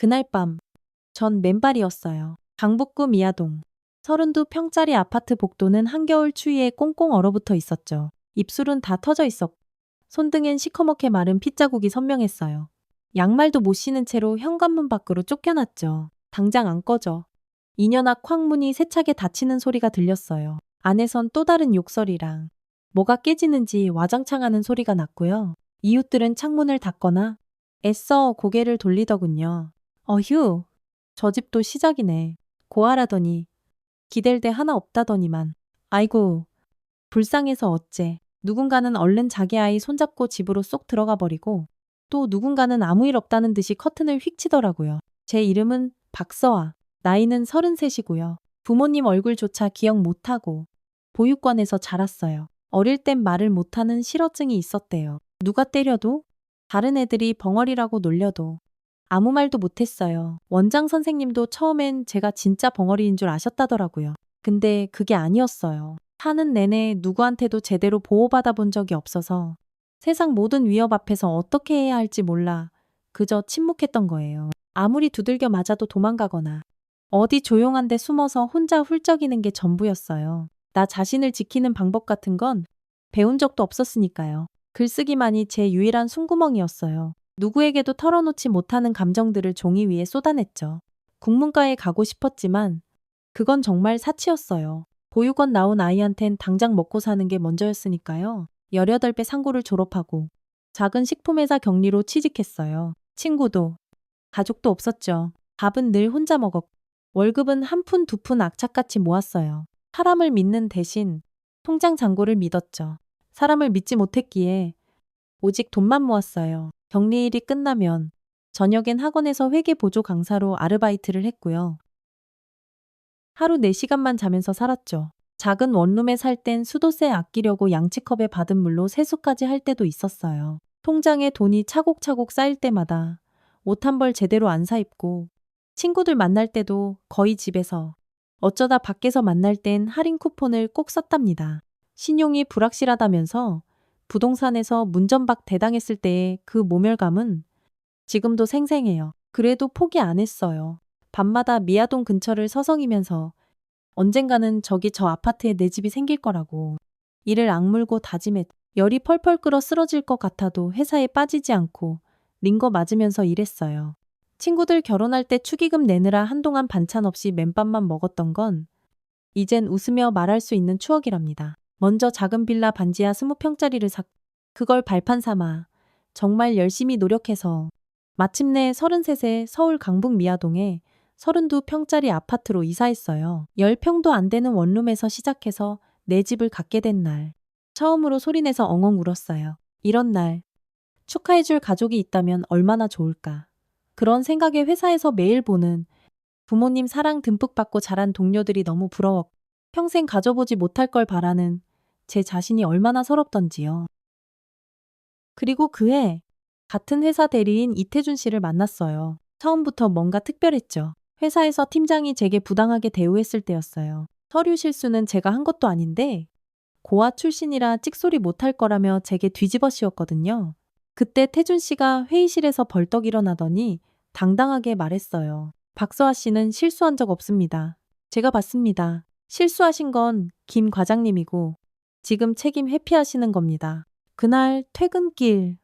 그날 밤, 전 맨발이었어요. 강북구 미아동. 32평짜리 아파트 복도는 한겨울 추위에 꽁꽁 얼어붙어 있었죠. 입술은 다 터져 있었고, 손등엔 시커멓게 마른 핏자국이 선명했어요. 양말도 못 신은 채로 현관문 밖으로 쫓겨났죠. 당장 안 꺼져. 2년 앞 쾅문이 세차게 닫히는 소리가 들렸어요. 안에선 또 다른 욕설이랑 뭐가 깨지는지 와장창하는 소리가 났고요. 이웃들은 창문을 닫거나 애써 고개를 돌리더군요. 어휴, 저 집도 시작이네. 고아라더니 기댈 데 하나 없다더니만. 아이고, 불쌍해서 어째. 누군가는 얼른 자기 아이 손잡고 집으로 쏙 들어가 버리고 또 누군가는 아무 일 없다는 듯이 커튼을 휙 치더라고요. 제 이름은 박서아. 나이는 33이고요. 부모님 얼굴조차 기억 못하고 보육원에서 자랐어요. 어릴 땐 말을 못하는 실어증이 있었대요. 누가 때려도 다른 애들이 벙어리라고 놀려도 아무 말도 못했어요. 원장 선생님도 처음엔 제가 진짜 벙어리인 줄 아셨다더라고요. 근데 그게 아니었어요. 사는 내내 누구한테도 제대로 보호받아 본 적이 없어서 세상 모든 위협 앞에서 어떻게 해야 할지 몰라 그저 침묵했던 거예요. 아무리 두들겨 맞아도 도망가거나 어디 조용한 데 숨어서 혼자 훌쩍이는 게 전부였어요. 나 자신을 지키는 방법 같은 건 배운 적도 없었으니까요. 글쓰기만이 제 유일한 숨구멍이었어요. 누구에게도 털어놓지 못하는 감정들을 종이 위에 쏟아냈죠. 국문과에 가고 싶었지만 그건 정말 사치였어요. 보육원 나온 아이한텐 당장 먹고 사는 게 먼저였으니까요. 18배 상고를 졸업하고 작은 식품회사 격리로 취직했어요. 친구도 가족도 없었죠. 밥은 늘 혼자 먹었고 월급은 한 푼 두 푼 악착같이 모았어요. 사람을 믿는 대신 통장 잔고를 믿었죠. 사람을 믿지 못했기에 오직 돈만 모았어요. 격리일이 끝나면 저녁엔 학원에서 회계 보조 강사로 아르바이트를 했고요. 하루 4시간만 자면서 살았죠. 작은 원룸에 살 땐 수도세 아끼려고 양치컵에 받은 물로 세수까지 할 때도 있었어요. 통장에 돈이 차곡차곡 쌓일 때마다 옷 한 벌 제대로 안 사입고 친구들 만날 때도 거의 집에서 어쩌다 밖에서 만날 땐 할인 쿠폰을 꼭 썼답니다. 신용이 불확실하다면서 부동산에서 문전박 대당했을 때의 그 모멸감은 지금도 생생해요. 그래도 포기 안 했어요. 밤마다 미아동 근처를 서성이면서 언젠가는 저기 저 아파트에 내 집이 생길 거라고 이를 악물고 다짐했. 열이 펄펄 끓어 쓰러질 것 같아도 회사에 빠지지 않고 링거 맞으면서 일했어요. 친구들 결혼할 때 축의금 내느라 한동안 반찬 없이 맨밥만 먹었던 건 이젠 웃으며 말할 수 있는 추억이랍니다. 먼저 작은 빌라 반지하 20평짜리를 샀고 그걸 발판 삼아 정말 열심히 노력해서 마침내 33세 서울 강북 미아동에 32평짜리 아파트로 이사했어요. 10평도 안 되는 원룸에서 시작해서 내 집을 갖게 된 날. 처음으로 소리내서 엉엉 울었어요. 이런 날 축하해줄 가족이 있다면 얼마나 좋을까. 그런 생각에 회사에서 매일 보는 부모님 사랑 듬뿍 받고 자란 동료들이 너무 부러웠고 평생 가져보지 못할 걸 바라는 제 자신이 얼마나 서럽던지요. 그리고 그해 같은 회사 대리인 이태준 씨를 만났어요. 처음부터 뭔가 특별했죠. 회사에서 팀장이 제게 부당하게 대우했을 때였어요. 서류 실수는 제가 한 것도 아닌데 고아 출신이라 찍소리 못할 거라며 제게 뒤집어 씌웠거든요. 그때 태준 씨가 회의실에서 벌떡 일어나더니 당당하게 말했어요. 박서아 씨는 실수한 적 없습니다. 제가 봤습니다. 실수하신 건 김 과장님이고 지금 책임 회피하시는 겁니다. 그날 퇴근길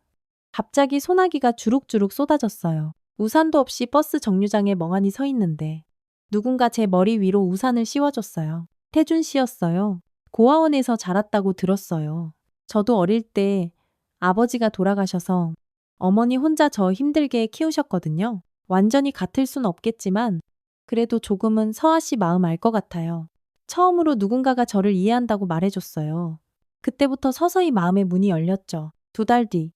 갑자기 소나기가 주룩주룩 쏟아졌어요. 우산도 없이 버스 정류장에 멍하니 서 있는데 누군가 제 머리 위로 우산을 씌워줬어요. 태준 씨였어요. 고아원에서 자랐다고 들었어요. 저도 어릴 때 아버지가 돌아가셔서 어머니 혼자 저 힘들게 키우셨거든요. 완전히 같을 순 없겠지만 그래도 조금은 서아 씨 마음 알 것 같아요. 처음으로 누군가가 저를 이해한다고 말해줬어요. 그때부터 서서히 마음의 문이 열렸죠. 2달 뒤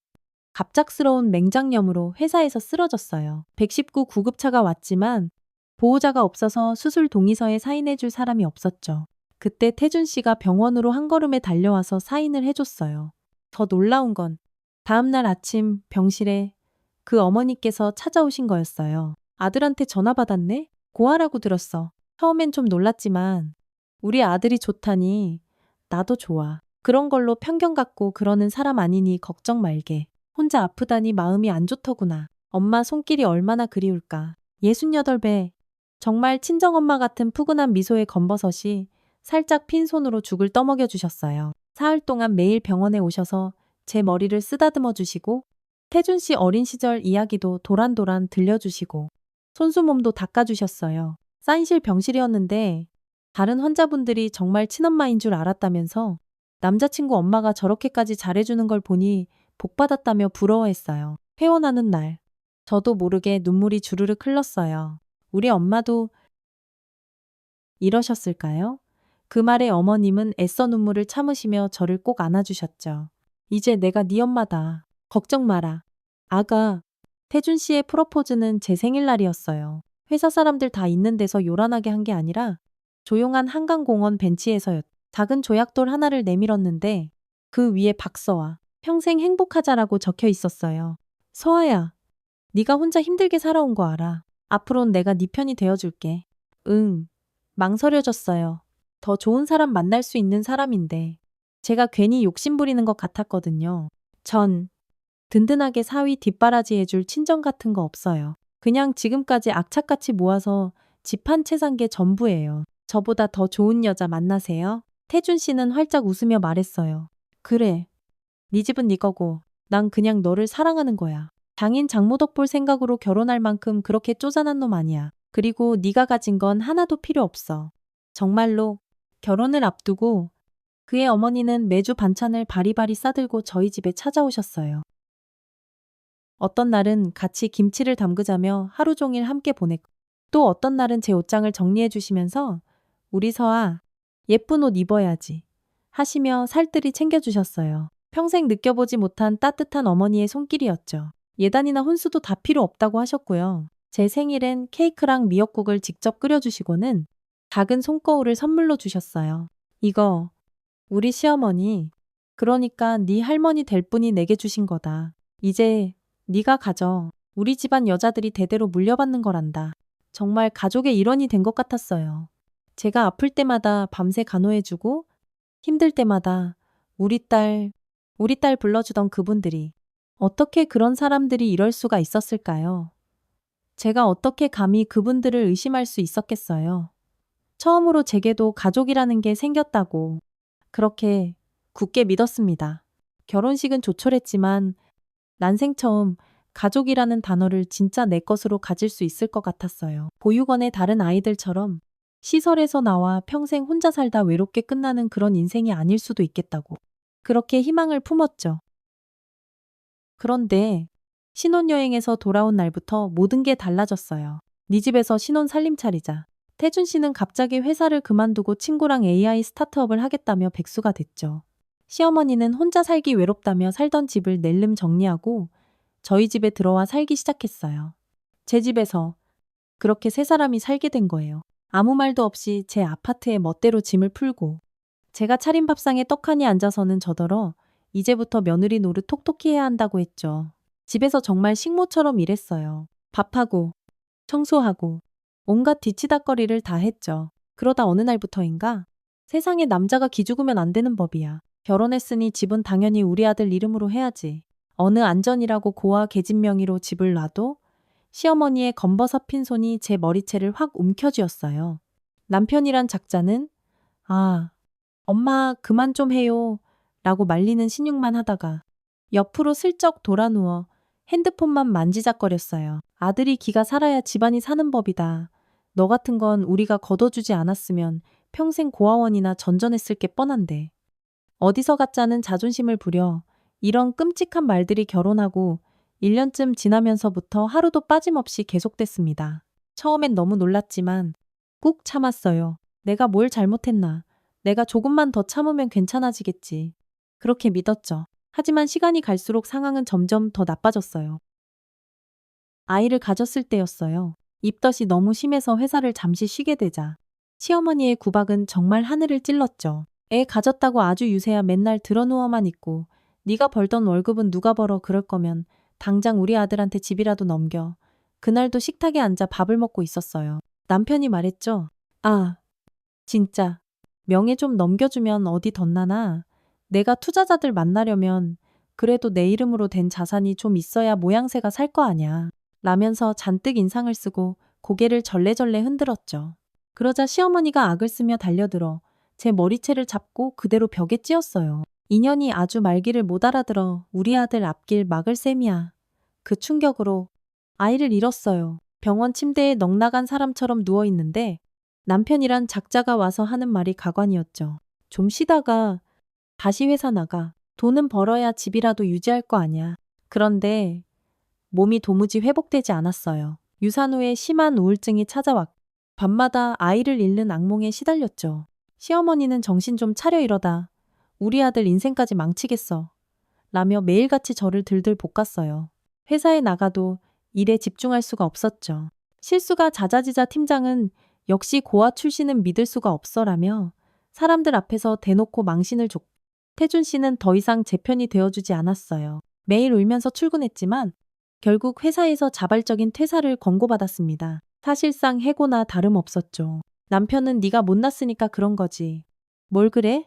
갑작스러운 맹장염으로 회사에서 쓰러졌어요. 119 구급차가 왔지만 보호자가 없어서 수술 동의서에 사인해줄 사람이 없었죠. 그때 태준 씨가 병원으로 한 걸음에 달려와서 사인을 해줬어요. 더 놀라운 건 다음날 아침 병실에 그 어머니께서 찾아오신 거였어요. 아들한테 전화 받았네? 고아라고 들었어. 처음엔 좀 놀랐지만 우리 아들이 좋다니 나도 좋아. 그런 걸로 편견 갖고 그러는 사람 아니니 걱정 말게. 혼자 아프다니 마음이 안 좋더구나. 엄마 손길이 얼마나 그리울까. 68배. 정말 친정엄마 같은 푸근한 미소의 검버섯이 살짝 핀 손으로 죽을 떠먹여 주셨어요. 사흘 동안 매일 병원에 오셔서 제 머리를 쓰다듬어 주시고 태준 씨 어린 시절 이야기도 도란도란 들려주시고 손수몸도 닦아주셨어요. 사인실 병실이었는데 다른 환자분들이 정말 친엄마인 줄 알았다면서 남자친구 엄마가 저렇게까지 잘해주는 걸 보니 복받았다며 부러워했어요. 퇴원하는 날 저도 모르게 눈물이 주르륵 흘렀어요. 우리 엄마도 이러셨을까요? 그 말에 어머님은 애써 눈물을 참으시며 저를 꼭 안아주셨죠. 이제 내가 네 엄마다. 걱정 마라. 아가. 태준 씨의 프로포즈는 제 생일날이었어요. 회사 사람들 다 있는 데서 요란하게 한 게 아니라 조용한 한강공원 벤치에서였. 작은 조약돌 하나를 내밀었는데 그 위에 박서와 평생 행복하자라고 적혀 있었어요. 서아야, 네가 혼자 힘들게 살아온 거 알아. 앞으론 내가 네 편이 되어줄게. 응. 망설여졌어요. 더 좋은 사람 만날 수 있는 사람인데 제가 괜히 욕심 부리는 것 같았거든요. 전 든든하게 사위 뒷바라지 해줄 친정 같은 거 없어요. 그냥 지금까지 악착같이 모아서 집 한 채 산 게 전부예요. 저보다 더 좋은 여자 만나세요. 태준 씨는 활짝 웃으며 말했어요. 그래. 네 집은 네 거고 난 그냥 너를 사랑하는 거야. 장인 장모덕 볼 생각으로 결혼할 만큼 그렇게 쪼잔한 놈 아니야. 그리고 네가 가진 건 하나도 필요 없어. 정말로. 결혼을 앞두고 그의 어머니는 매주 반찬을 바리바리 싸들고 저희 집에 찾아오셨어요. 어떤 날은 같이 김치를 담그자며 하루 종일 함께 보냈고 또 어떤 날은 제 옷장을 정리해 주시면서 우리 서아 예쁜 옷 입어야지 하시며 살뜰히 챙겨주셨어요. 평생 느껴보지 못한 따뜻한 어머니의 손길이었죠. 예단이나 혼수도 다 필요 없다고 하셨고요. 제 생일엔 케이크랑 미역국을 직접 끓여주시고는 작은 손거울을 선물로 주셨어요. 이거 우리 시어머니, 그러니까 네 할머니 될 분이 내게 주신 거다. 이제 네가 가져. 우리 집안 여자들이 대대로 물려받는 거란다. 정말 가족의 일원이 된 것 같았어요. 제가 아플 때마다 밤새 간호해주고 힘들 때마다 우리 딸 불러주던 그분들이 어떻게 그런 사람들이 이럴 수가 있었을까요? 제가 어떻게 감히 그분들을 의심할 수 있었겠어요? 처음으로 제게도 가족이라는 게 생겼다고 그렇게 굳게 믿었습니다. 결혼식은 조촐했지만 난생 처음 가족이라는 단어를 진짜 내 것으로 가질 수 있을 것 같았어요. 보육원의 다른 아이들처럼 시설에서 나와 평생 혼자 살다 외롭게 끝나는 그런 인생이 아닐 수도 있겠다고. 그렇게 희망을 품었죠. 그런데 신혼여행에서 돌아온 날부터 모든 게 달라졌어요. 네 집에서 신혼 살림 차리자. 태준 씨는 갑자기 회사를 그만두고 친구랑 AI 스타트업을 하겠다며 백수가 됐죠. 시어머니는 혼자 살기 외롭다며 살던 집을 낼름 정리하고 저희 집에 들어와 살기 시작했어요. 제 집에서 그렇게 세 사람이 살게 된 거예요. 아무 말도 없이 제 아파트에 멋대로 짐을 풀고 제가 차린 밥상에 떡하니 앉아서는 저더러 이제부터 며느리 노릇 톡톡히 해야 한다고 했죠. 집에서 정말 식모처럼 일했어요. 밥하고 청소하고 온갖 뒤치다꺼리를 다 했죠. 그러다 어느 날부터인가 세상에 남자가 기죽으면 안 되는 법이야. 결혼했으니 집은 당연히 우리 아들 이름으로 해야지. 어느 안전이라고 고아 계집 명의로 집을 놔도 시어머니의 검버섯 핀 손이 제 머리채를 확 움켜쥐었어요. 남편이란 작자는 아, 엄마 그만 좀 해요 라고 말리는 신용만 하다가 옆으로 슬쩍 돌아 누워 핸드폰만 만지작거렸어요. 아들이 기가 살아야 집안이 사는 법이다. 너 같은 건 우리가 거둬주지 않았으면 평생 고아원이나 전전했을 게 뻔한데. 어디서 가짜는 자존심을 부려 이런 끔찍한 말들이 결혼하고 1년쯤 지나면서부터 하루도 빠짐없이 계속됐습니다. 처음엔 너무 놀랐지만 꾹 참았어요. 내가 뭘 잘못했나. 내가 조금만 더 참으면 괜찮아지겠지. 그렇게 믿었죠. 하지만 시간이 갈수록 상황은 점점 더 나빠졌어요. 아이를 가졌을 때였어요. 입덧이 너무 심해서 회사를 잠시 쉬게 되자 시어머니의 구박은 정말 하늘을 찔렀죠. 애 가졌다고 아주 유세야 맨날 드러누워만 있고 네가 벌던 월급은 누가 벌어 그럴 거면 당장 우리 아들한테 집이라도 넘겨. 그날도 식탁에 앉아 밥을 먹고 있었어요. 남편이 말했죠. 아, 진짜. 명예 좀 넘겨주면 어디 덧나나. 내가 투자자들 만나려면 그래도 내 이름으로 된 자산이 좀 있어야 모양새가 살 거 아냐. 라면서 잔뜩 인상을 쓰고 고개를 절레절레 흔들었죠. 그러자 시어머니가 악을 쓰며 달려들어 제 머리채를 잡고 그대로 벽에 찧었어요. 인연이 아주 말귀를 못 알아들어 우리 아들 앞길 막을 셈이야. 그 충격으로 아이를 잃었어요. 병원 침대에 넋나간 사람처럼 누워있는데 남편이란 작자가 와서 하는 말이 가관이었죠. 좀 쉬다가 다시 회사 나가. 돈은 벌어야 집이라도 유지할 거 아냐. 그런데 몸이 도무지 회복되지 않았어요. 유산 후에 심한 우울증이 찾아왔고 밤마다 아이를 잃는 악몽에 시달렸죠. 시어머니는 정신 좀 차려 이러다 우리 아들 인생까지 망치겠어. 라며 매일같이 저를 들들 볶았어요. 회사에 나가도 일에 집중할 수가 없었죠. 실수가 잦아지자 팀장은 역시 고아 출신은 믿을 수가 없어라며 사람들 앞에서 대놓고 망신을 줬고 태준 씨는 더 이상 제 편이 되어주지 않았어요. 매일 울면서 출근했지만 결국 회사에서 자발적인 퇴사를 권고받았습니다. 사실상 해고나 다름없었죠. 남편은 네가 못났으니까 그런 거지. 뭘 그래?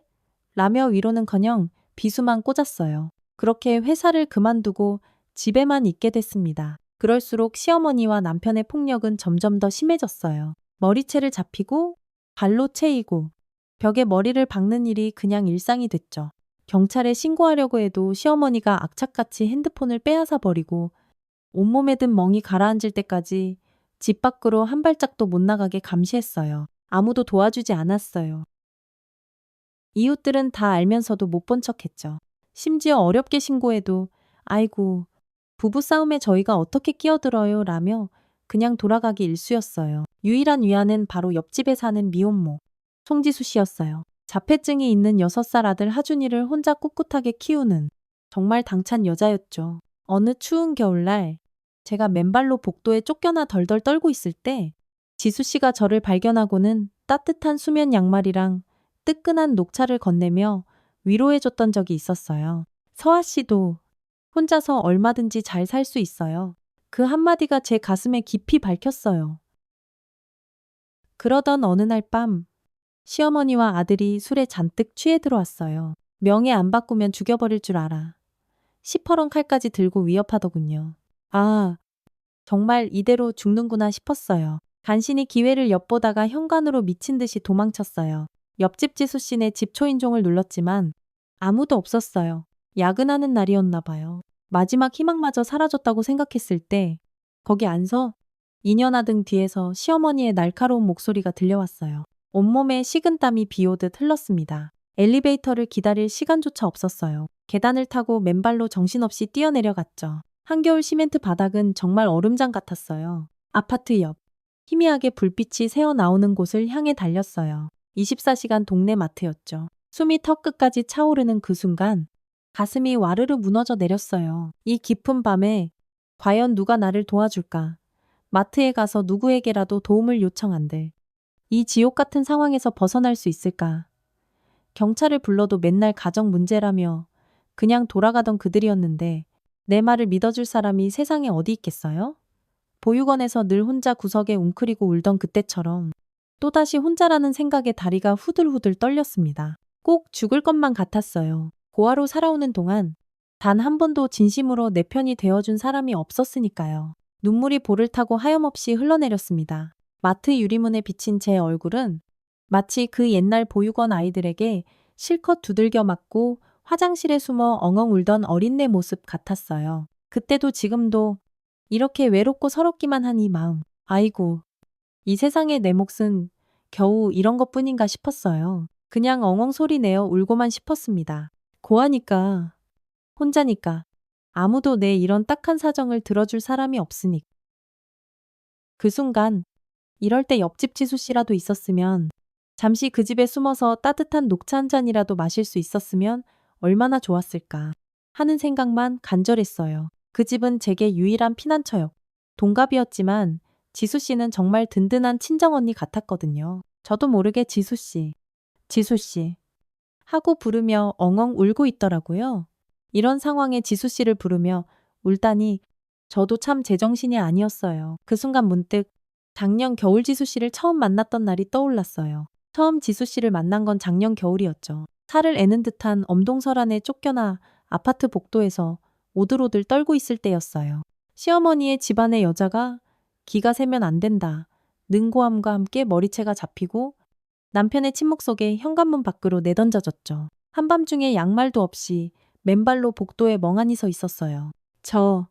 라며 위로는커녕 비수만 꽂았어요. 그렇게 회사를 그만두고 집에만 있게 됐습니다. 그럴수록 시어머니와 남편의 폭력은 점점 더 심해졌어요. 머리채를 잡히고 발로 채이고 벽에 머리를 박는 일이 그냥 일상이 됐죠. 경찰에 신고하려고 해도 시어머니가 악착같이 핸드폰을 빼앗아 버리고 온몸에 든 멍이 가라앉을 때까지 집 밖으로 한 발짝도 못 나가게 감시했어요. 아무도 도와주지 않았어요. 이웃들은 다 알면서도 못 본 척했죠. 심지어 어렵게 신고해도 아이고 부부싸움에 저희가 어떻게 끼어들어요 라며 그냥 돌아가기 일쑤였어요. 유일한 위안은 바로 옆집에 사는 미혼모 송지수 씨였어요. 자폐증이 있는 6살 아들 하준이를 혼자 꿋꿋하게 키우는 정말 당찬 여자였죠. 어느 추운 겨울날 제가 맨발로 복도에 쫓겨나 덜덜 떨고 있을 때 지수 씨가 저를 발견하고는 따뜻한 수면 양말이랑 뜨끈한 녹차를 건네며 위로해줬던 적이 있었어요. 서아 씨도 혼자서 얼마든지 잘 살 수 있어요. 그 한마디가 제 가슴에 깊이 박혔어요. 그러던 어느 날 밤 시어머니와 아들이 술에 잔뜩 취해 들어왔어요. 명예 안 바꾸면 죽여버릴 줄 알아. 시퍼런 칼까지 들고 위협하더군요. 아, 정말 이대로 죽는구나 싶었어요. 간신히 기회를 엿보다가 현관으로 미친 듯이 도망쳤어요. 옆집 지수 씨네 집 초인종을 눌렀지만 아무도 없었어요. 야근하는 날이었나 봐요. 마지막 희망마저 사라졌다고 생각했을 때 거기 안서 이년아 등 뒤에서 시어머니의 날카로운 목소리가 들려왔어요. 온몸에 식은땀이 비오듯 흘렀습니다. 엘리베이터를 기다릴 시간조차 없었어요. 계단을 타고 맨발로 정신없이 뛰어내려갔죠. 한겨울 시멘트 바닥은 정말 얼음장 같았어요. 아파트 옆 희미하게 불빛이 새어나오는 곳을 향해 달렸어요. 24시간 동네 마트였죠. 숨이 턱끝까지 차오르는 그 순간 가슴이 와르르 무너져 내렸어요. 이 깊은 밤에 과연 누가 나를 도와줄까? 마트에 가서 누구에게라도 도움을 요청한들. 이 지옥 같은 상황에서 벗어날 수 있을까? 경찰을 불러도 맨날 가정 문제라며 그냥 돌아가던 그들이었는데 내 말을 믿어줄 사람이 세상에 어디 있겠어요? 보육원에서 늘 혼자 구석에 웅크리고 울던 그때처럼 또다시 혼자라는 생각에 다리가 후들후들 떨렸습니다. 꼭 죽을 것만 같았어요. 고아로 살아오는 동안 단 한 번도 진심으로 내 편이 되어준 사람이 없었으니까요. 눈물이 볼을 타고 하염없이 흘러내렸습니다. 마트 유리문에 비친 제 얼굴은 마치 그 옛날 보육원 아이들에게 실컷 두들겨 맞고 화장실에 숨어 엉엉 울던 어린애 모습 같았어요. 그때도 지금도 이렇게 외롭고 서럽기만 한 이 마음. 아이고, 이 세상에 내 몫은 겨우 이런 것뿐인가 싶었어요. 그냥 엉엉 소리 내어 울고만 싶었습니다. 고아니까, 혼자니까, 아무도 내 이런 딱한 사정을 들어줄 사람이 없으니. 그 순간, 이럴 때 옆집 지수 씨라도 있었으면, 잠시 그 집에 숨어서 따뜻한 녹차 한 잔이라도 마실 수 있었으면 얼마나 좋았을까 하는 생각만 간절했어요. 그 집은 제게 유일한 피난처였고 동갑이었지만 지수 씨는 정말 든든한 친정언니 같았거든요. 저도 모르게 지수 씨 하고 부르며 엉엉 울고 있더라고요. 이런 상황에 지수 씨를 부르며 울다니 저도 참 제정신이 아니었어요. 그 순간 문득 작년 겨울 지수 씨를 처음 만났던 날이 떠올랐어요. 처음 지수 씨를 만난 건 작년 겨울이었죠. 살을 애는 듯한 엄동설 안에 쫓겨나 아파트 복도에서 오들오들 떨고 있을 때였어요. 시어머니의 집안의 여자가 기가 세면 안 된다. 능고함과 함께 머리채가 잡히고 남편의 침묵 속에 현관문 밖으로 내던져졌죠. 한밤중에 양말도 없이 맨발로 복도에 멍하니 서 있었어요. 저,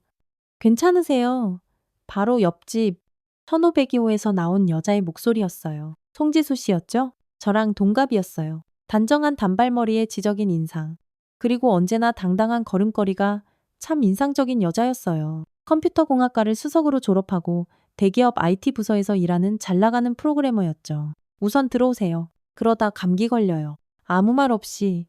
괜찮으세요? 바로 옆집 1502호에서 나온 여자의 목소리였어요. 송지수 씨였죠? 저랑 동갑이었어요. 단정한 단발머리에 지적인 인상. 그리고 언제나 당당한 걸음걸이가 참 인상적인 여자였어요. 컴퓨터공학과를 수석으로 졸업하고 대기업 IT 부서에서 일하는 잘 나가는 프로그래머였죠. 우선 들어오세요. 그러다 감기 걸려요. 아무 말 없이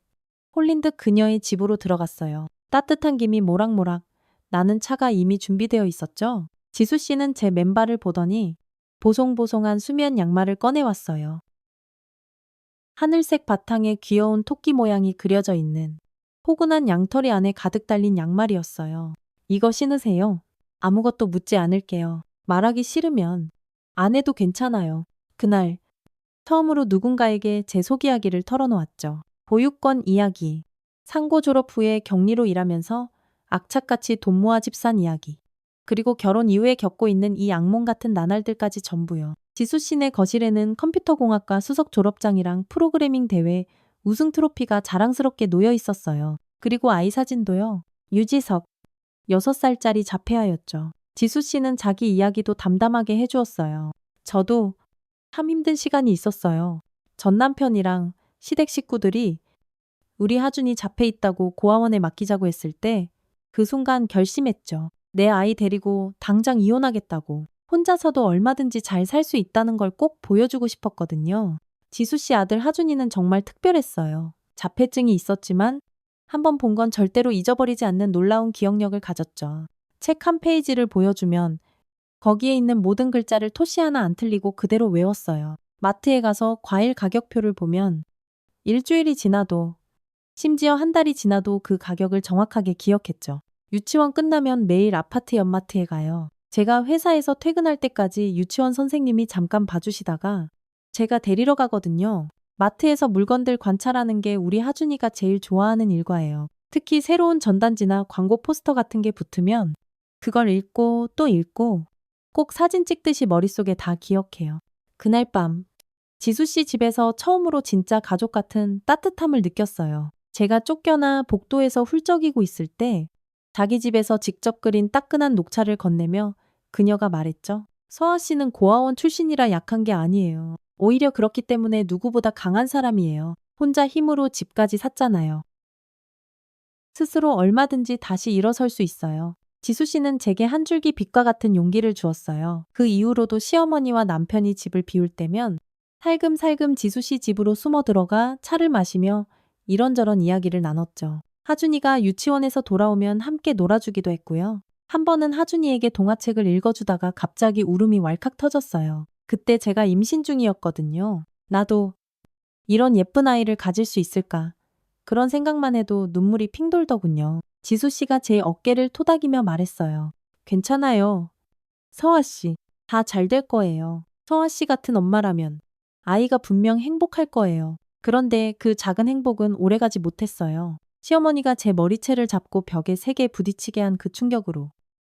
홀린 듯 그녀의 집으로 들어갔어요. 따뜻한 김이 모락모락 나는 차가 이미 준비되어 있었죠. 지수 씨는 제 맨발을 보더니 보송보송한 수면 양말을 꺼내왔어요. 하늘색 바탕에 귀여운 토끼 모양이 그려져 있는 포근한 양털이 안에 가득 달린 양말이었어요. 이거 신으세요. 아무것도 묻지 않을게요. 말하기 싫으면 안 해도 괜찮아요. 그날 처음으로 누군가에게 제 속 이야기를 털어놓았죠. 보육권 이야기, 상고 졸업 후에 격리로 일하면서 악착같이 돈 모아 집 산 이야기, 그리고 결혼 이후에 겪고 있는 이 악몽 같은 나날들까지 전부요. 지수 씨네 거실에는 컴퓨터공학과 수석 졸업장이랑 프로그래밍 대회 우승 트로피가 자랑스럽게 놓여 있었어요. 그리고 아이 사진도요. 유지석, 6살짜리 자폐아였죠. 지수 씨는 자기 이야기도 담담하게 해주었어요. 저도 참 힘든 시간이 있었어요. 전 남편이랑 시댁 식구들이 우리 하준이 자폐 있다고 고아원에 맡기자고 했을 때 그 순간 결심했죠. 내 아이 데리고 당장 이혼하겠다고. 혼자서도 얼마든지 잘 살 수 있다는 걸 꼭 보여주고 싶었거든요. 지수 씨 아들 하준이는 정말 특별했어요. 자폐증이 있었지만 한번 본 건 절대로 잊어버리지 않는 놀라운 기억력을 가졌죠. 책 한 페이지를 보여주면 거기에 있는 모든 글자를 토시 하나 안 틀리고 그대로 외웠어요. 마트에 가서 과일 가격표를 보면 일주일이 지나도 심지어 한 달이 지나도 그 가격을 정확하게 기억했죠. 유치원 끝나면 매일 아파트 옆마트에 가요. 제가 회사에서 퇴근할 때까지 유치원 선생님이 잠깐 봐주시다가 제가 데리러 가거든요. 마트에서 물건들 관찰하는 게 우리 하준이가 제일 좋아하는 일과예요. 특히 새로운 전단지나 광고 포스터 같은 게 붙으면 그걸 읽고 또 읽고 꼭 사진 찍듯이 머릿속에 다 기억해요. 그날 밤 지수 씨 집에서 처음으로 진짜 가족 같은 따뜻함을 느꼈어요. 제가 쫓겨나 복도에서 훌쩍이고 있을 때 자기 집에서 직접 그린 따끈한 녹차를 건네며 그녀가 말했죠. 서아 씨는 고아원 출신이라 약한 게 아니에요. 오히려 그렇기 때문에 누구보다 강한 사람이에요. 혼자 힘으로 집까지 샀잖아요. 스스로 얼마든지 다시 일어설 수 있어요. 지수 씨는 제게 한 줄기 빛과 같은 용기를 주었어요. 그 이후로도 시어머니와 남편이 집을 비울 때면 살금살금 지수 씨 집으로 숨어 들어가 차를 마시며 이런저런 이야기를 나눴죠. 하준이가 유치원에서 돌아오면 함께 놀아주기도 했고요. 한 번은 하준이에게 동화책을 읽어주다가 갑자기 울음이 왈칵 터졌어요. 그때 제가 임신 중이었거든요. 나도 이런 예쁜 아이를 가질 수 있을까? 그런 생각만 해도 눈물이 핑 돌더군요. 지수 씨가 제 어깨를 토닥이며 말했어요. 괜찮아요. 서아 씨, 다 잘 될 거예요. 서아 씨 같은 엄마라면 아이가 분명 행복할 거예요. 그런데 그 작은 행복은 오래가지 못했어요. 시어머니가 제 머리채를 잡고 벽에 세게 부딪히게 한 그 충격으로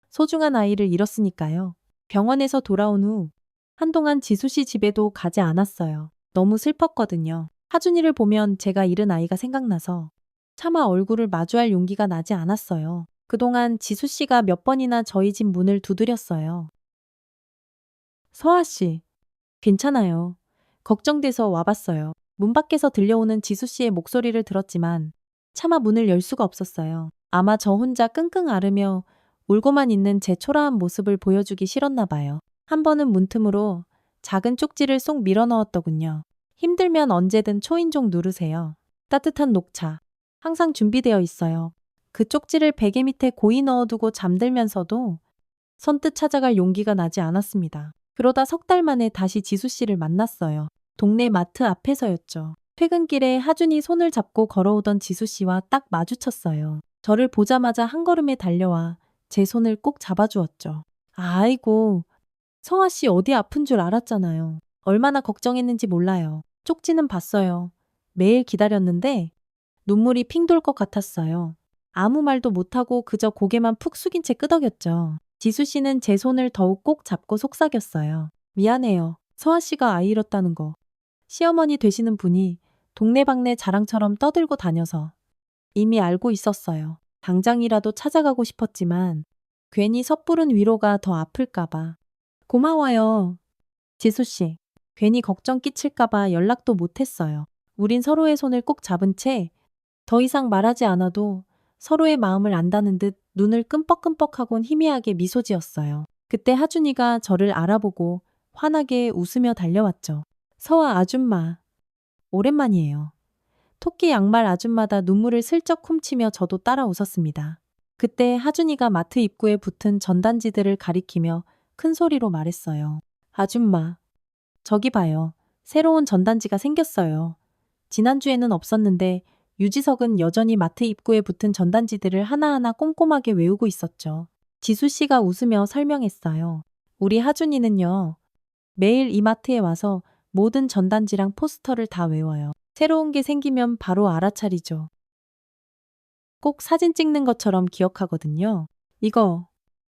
소중한 아이를 잃었으니까요. 병원에서 돌아온 후 한동안 지수 씨 집에도 가지 않았어요. 너무 슬펐거든요. 하준이를 보면 제가 잃은 아이가 생각나서 차마 얼굴을 마주할 용기가 나지 않았어요. 그동안 지수 씨가 몇 번이나 저희 집 문을 두드렸어요. 서아 씨, 괜찮아요. 걱정돼서 와봤어요. 문 밖에서 들려오는 지수 씨의 목소리를 들었지만 차마 문을 열 수가 없었어요. 아마 저 혼자 끙끙 앓으며 울고만 있는 제 초라한 모습을 보여주기 싫었나 봐요. 한 번은 문틈으로 작은 쪽지를 쏙 밀어 넣었더군요. 힘들면 언제든 초인종 누르세요. 따뜻한 녹차. 항상 준비되어 있어요. 그 쪽지를 베개 밑에 고이 넣어두고 잠들면서도 선뜻 찾아갈 용기가 나지 않았습니다. 그러다 석 달 만에 다시 지수 씨를 만났어요. 동네 마트 앞에서였죠. 퇴근길에 하준이 손을 잡고 걸어오던 지수 씨와 딱 마주쳤어요. 저를 보자마자 한 걸음에 달려와 제 손을 꼭 잡아주었죠. 아이고, 성아 씨 어디 아픈 줄 알았잖아요. 얼마나 걱정했는지 몰라요. 쪽지는 봤어요. 매일 기다렸는데 눈물이 핑 돌 것 같았어요. 아무 말도 못하고 그저 고개만 푹 숙인 채 끄덕였죠. 지수 씨는 제 손을 더욱 꼭 잡고 속삭였어요. 미안해요. 서아 씨가 아이 잃었다는 거. 시어머니 되시는 분이 동네방네 자랑처럼 떠들고 다녀서 이미 알고 있었어요. 당장이라도 찾아가고 싶었지만 괜히 섣부른 위로가 더 아플까봐. 고마워요. 지수 씨. 괜히 걱정 끼칠까봐 연락도 못했어요. 우린 서로의 손을 꼭 잡은 채 더 이상 말하지 않아도 서로의 마음을 안다는 듯 눈을 끔뻑끔뻑하곤 희미하게 미소 지었어요. 그때 하준이가 저를 알아보고 환하게 웃으며 달려왔죠. 서아 아줌마. 오랜만이에요. 토끼 양말 아줌마다 눈물을 슬쩍 훔치며 저도 따라 웃었습니다. 그때 하준이가 마트 입구에 붙은 전단지들을 가리키며 큰 소리로 말했어요. 아줌마, 저기 봐요. 새로운 전단지가 생겼어요. 지난주에는 없었는데 유지석은 여전히 마트 입구에 붙은 전단지들을 하나하나 꼼꼼하게 외우고 있었죠. 지수 씨가 웃으며 설명했어요. 우리 하준이는요. 매일 이 마트에 와서 모든 전단지랑 포스터를 다 외워요. 새로운 게 생기면 바로 알아차리죠. 꼭 사진 찍는 것처럼 기억하거든요. 이거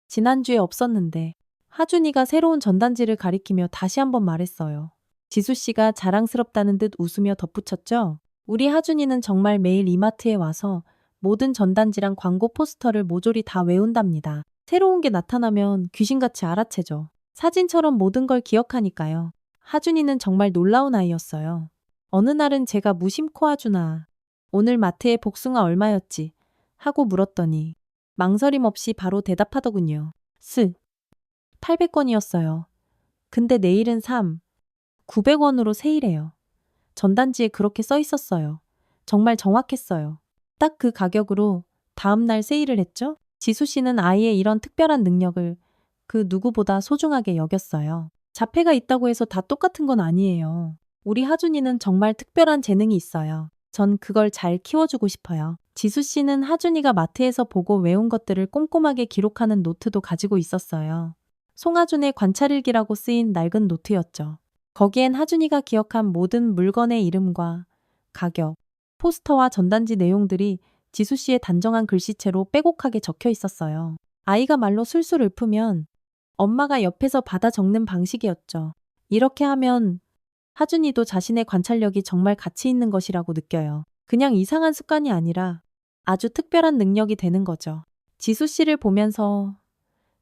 지난주에 없었는데 하준이가 새로운 전단지를 가리키며 다시 한번 말했어요. 지수 씨가 자랑스럽다는 듯 웃으며 덧붙였죠. 우리 하준이는 정말 매일 이마트에 와서 모든 전단지랑 광고 포스터를 모조리 다 외운답니다. 새로운 게 나타나면 귀신같이 알아채죠. 사진처럼 모든 걸 기억하니까요. 하준이는 정말 놀라운 아이였어요. 어느 날은 제가 무심코 하준아, 오늘 마트에 복숭아 얼마였지? 하고 물었더니 망설임 없이 바로 대답하더군요. 800원이었어요. 근데 내일은 900원으로 세일해요. 전단지에 그렇게 써 있었어요. 정말 정확했어요. 딱 그 가격으로 다음날 세일을 했죠? 지수 씨는 아이의 이런 특별한 능력을 그 누구보다 소중하게 여겼어요. 자폐가 있다고 해서 다 똑같은 건 아니에요. 우리 하준이는 정말 특별한 재능이 있어요. 전 그걸 잘 키워주고 싶어요. 지수 씨는 하준이가 마트에서 보고 외운 것들을 꼼꼼하게 기록하는 노트도 가지고 있었어요. 송하준의 관찰일기라고 쓰인 낡은 노트였죠. 거기엔 하준이가 기억한 모든 물건의 이름과 가격, 포스터와 전단지 내용들이 지수 씨의 단정한 글씨체로 빼곡하게 적혀 있었어요. 아이가 말로 술술 읊으면 엄마가 옆에서 받아 적는 방식이었죠. 이렇게 하면 하준이도 자신의 관찰력이 정말 가치 있는 것이라고 느껴요. 그냥 이상한 습관이 아니라 아주 특별한 능력이 되는 거죠. 지수 씨를 보면서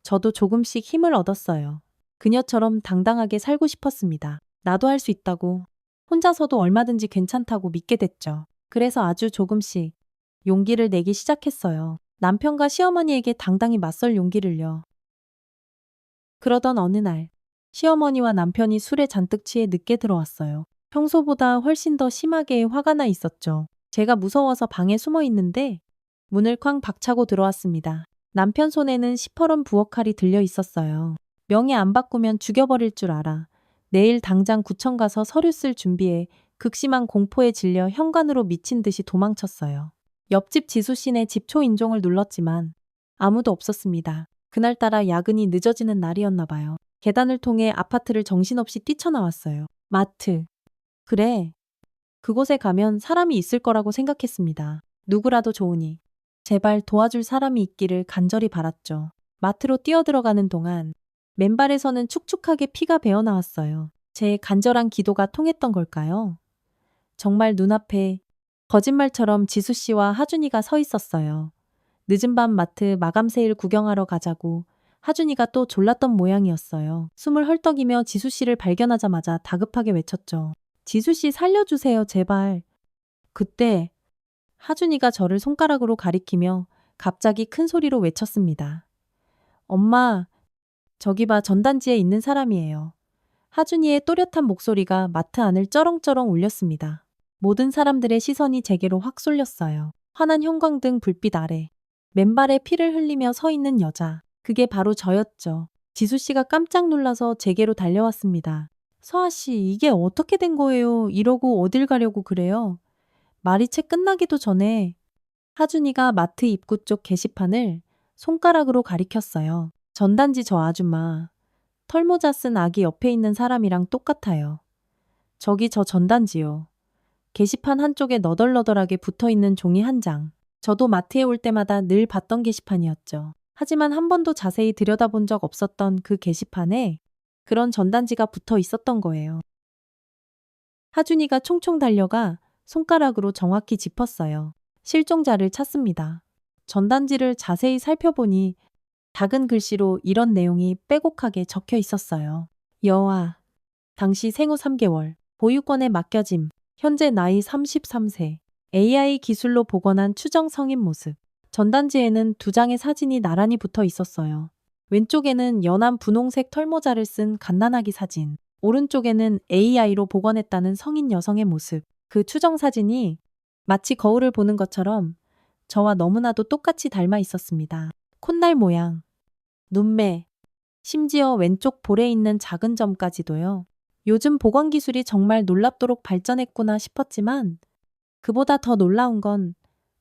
저도 조금씩 힘을 얻었어요. 그녀처럼 당당하게 살고 싶었습니다. 나도 할 수 있다고, 혼자서도 얼마든지 괜찮다고 믿게 됐죠. 그래서 아주 조금씩 용기를 내기 시작했어요. 남편과 시어머니에게 당당히 맞설 용기를요. 그러던 어느 날, 시어머니와 남편이 술에 잔뜩 취해 늦게 들어왔어요. 평소보다 훨씬 더 심하게 화가 나 있었죠. 제가 무서워서 방에 숨어 있는데 문을 쾅 박차고 들어왔습니다. 남편 손에는 시퍼런 부엌칼이 들려 있었어요. 명예 안 바꾸면 죽여버릴 줄 알아. 내일 당장 구청 가서 서류 쓸 준비해. 극심한 공포에 질려 현관으로 미친 듯이 도망쳤어요. 옆집 지수 씨네 집 초인종을 눌렀지만 아무도 없었습니다. 그날따라 야근이 늦어지는 날이었나 봐요. 계단을 통해 아파트를 정신없이 뛰쳐나왔어요. 마트. 그래. 그곳에 가면 사람이 있을 거라고 생각했습니다. 누구라도 좋으니. 제발 도와줄 사람이 있기를 간절히 바랐죠. 마트로 뛰어들어가는 동안 맨발에서는 축축하게 피가 배어나왔어요. 제 간절한 기도가 통했던 걸까요? 정말 눈앞에 거짓말처럼 지수 씨와 하준이가 서 있었어요. 늦은 밤 마트 마감 세일 구경하러 가자고 하준이가 또 졸랐던 모양이었어요. 숨을 헐떡이며 지수 씨를 발견하자마자 다급하게 외쳤죠. 지수 씨 살려주세요, 제발. 그때 하준이가 저를 손가락으로 가리키며 갑자기 큰 소리로 외쳤습니다. 엄마, 저기 봐, 전단지에 있는 사람이에요. 하준이의 또렷한 목소리가 마트 안을 쩌렁쩌렁 울렸습니다. 모든 사람들의 시선이 제게로 확 쏠렸어요. 환한 형광등 불빛 아래 맨발에 피를 흘리며 서 있는 여자. 그게 바로 저였죠. 지수 씨가 깜짝 놀라서 제게로 달려왔습니다. 서아 씨, 이게 어떻게 된 거예요? 이러고 어딜 가려고 그래요? 말이 채 끝나기도 전에 하준이가 마트 입구 쪽 게시판을 손가락으로 가리켰어요. 전단지 저 아줌마. 털모자 쓴 아기 옆에 있는 사람이랑 똑같아요. 저기 저 전단지요. 게시판 한쪽에 너덜너덜하게 붙어있는 종이 한 장. 저도 마트에 올 때마다 늘 봤던 게시판이었죠. 하지만 한 번도 자세히 들여다본 적 없었던 그 게시판에 그런 전단지가 붙어 있었던 거예요. 하준이가 총총 달려가 손가락으로 정확히 짚었어요. 실종자를 찾습니다. 전단지를 자세히 살펴보니 작은 글씨로 이런 내용이 빼곡하게 적혀 있었어요. 여아, 당시 생후 3개월, 보육원에 맡겨짐, 현재 나이 33세, AI 기술로 복원한 추정 성인 모습. 전단지에는 2장의 사진이 나란히 붙어 있었어요. 왼쪽에는 연한 분홍색 털모자를 쓴 갓난아기 사진, 오른쪽에는 AI로 복원했다는 성인 여성의 모습. 그 추정 사진이 마치 거울을 보는 것처럼 저와 너무나도 똑같이 닮아 있었습니다. 콧날 모양, 눈매, 심지어 왼쪽 볼에 있는 작은 점까지도요. 요즘 복원 기술이 정말 놀랍도록 발전했구나 싶었지만 그보다 더 놀라운 건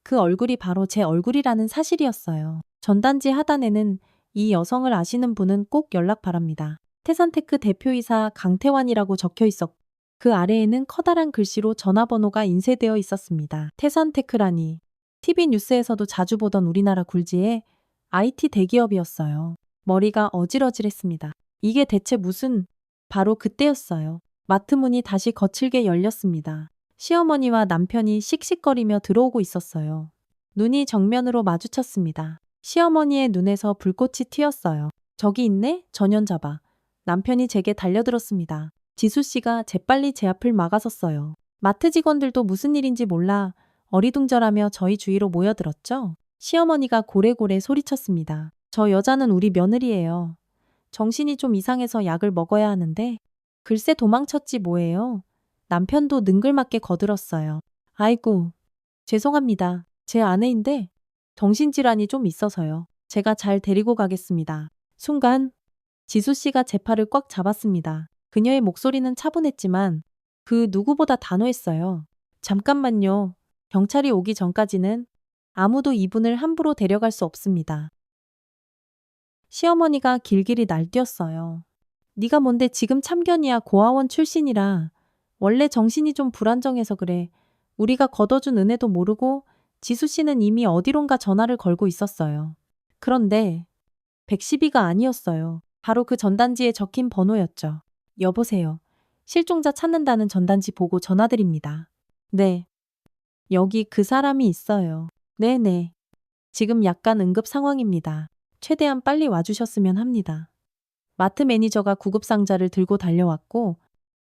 그 얼굴이 바로 제 얼굴이라는 사실이었어요. 전단지 하단에는 이 여성을 아시는 분은 꼭 연락 바랍니다. 태산테크 대표이사 강태환이라고 적혀 있었고 그 아래에는 커다란 글씨로 전화번호가 인쇄되어 있었습니다. 태산테크라니 TV 뉴스에서도 자주 보던 우리나라 굴지의 IT 대기업이었어요. 머리가 어질어질했습니다. 이게 대체 무슨... 바로 그때였어요. 마트 문이 다시 거칠게 열렸습니다. 시어머니와 남편이 씩씩거리며 들어오고 있었어요. 눈이 정면으로 마주쳤습니다. 시어머니의 눈에서 불꽃이 튀었어요. 저기 있네? 전연잡아. 남편이 제게 달려들었습니다. 지수 씨가 재빨리 제 앞을 막아섰어요. 마트 직원들도 무슨 일인지 몰라 어리둥절하며 저희 주위로 모여들었죠. 시어머니가 고래고래 소리쳤습니다. 저 여자는 우리 며느리예요. 정신이 좀 이상해서 약을 먹어야 하는데 글쎄 도망쳤지 뭐예요. 남편도 능글맞게 거들었어요. 아이고, 죄송합니다. 제 아내인데 정신질환이 좀 있어서요. 제가 잘 데리고 가겠습니다. 순간 지수 씨가 제 팔을 꽉 잡았습니다. 그녀의 목소리는 차분했지만 그 누구보다 단호했어요. 잠깐만요. 경찰이 오기 전까지는 아무도 이분을 함부로 데려갈 수 없습니다. 시어머니가 길길이 날뛰었어요. 네가 뭔데 지금 참견이야. 고아원 출신이라. 원래 정신이 좀 불안정해서 그래. 우리가 걷어준 은혜도 모르고 지수 씨는 이미 어디론가 전화를 걸고 있었어요. 그런데 112가 아니었어요. 바로 그 전단지에 적힌 번호였죠. 여보세요. 실종자 찾는다는 전단지 보고 전화드립니다. 네. 여기 그 사람이 있어요. 네네. 지금 약간 응급 상황입니다. 최대한 빨리 와주셨으면 합니다. 마트 매니저가 구급상자를 들고 달려왔고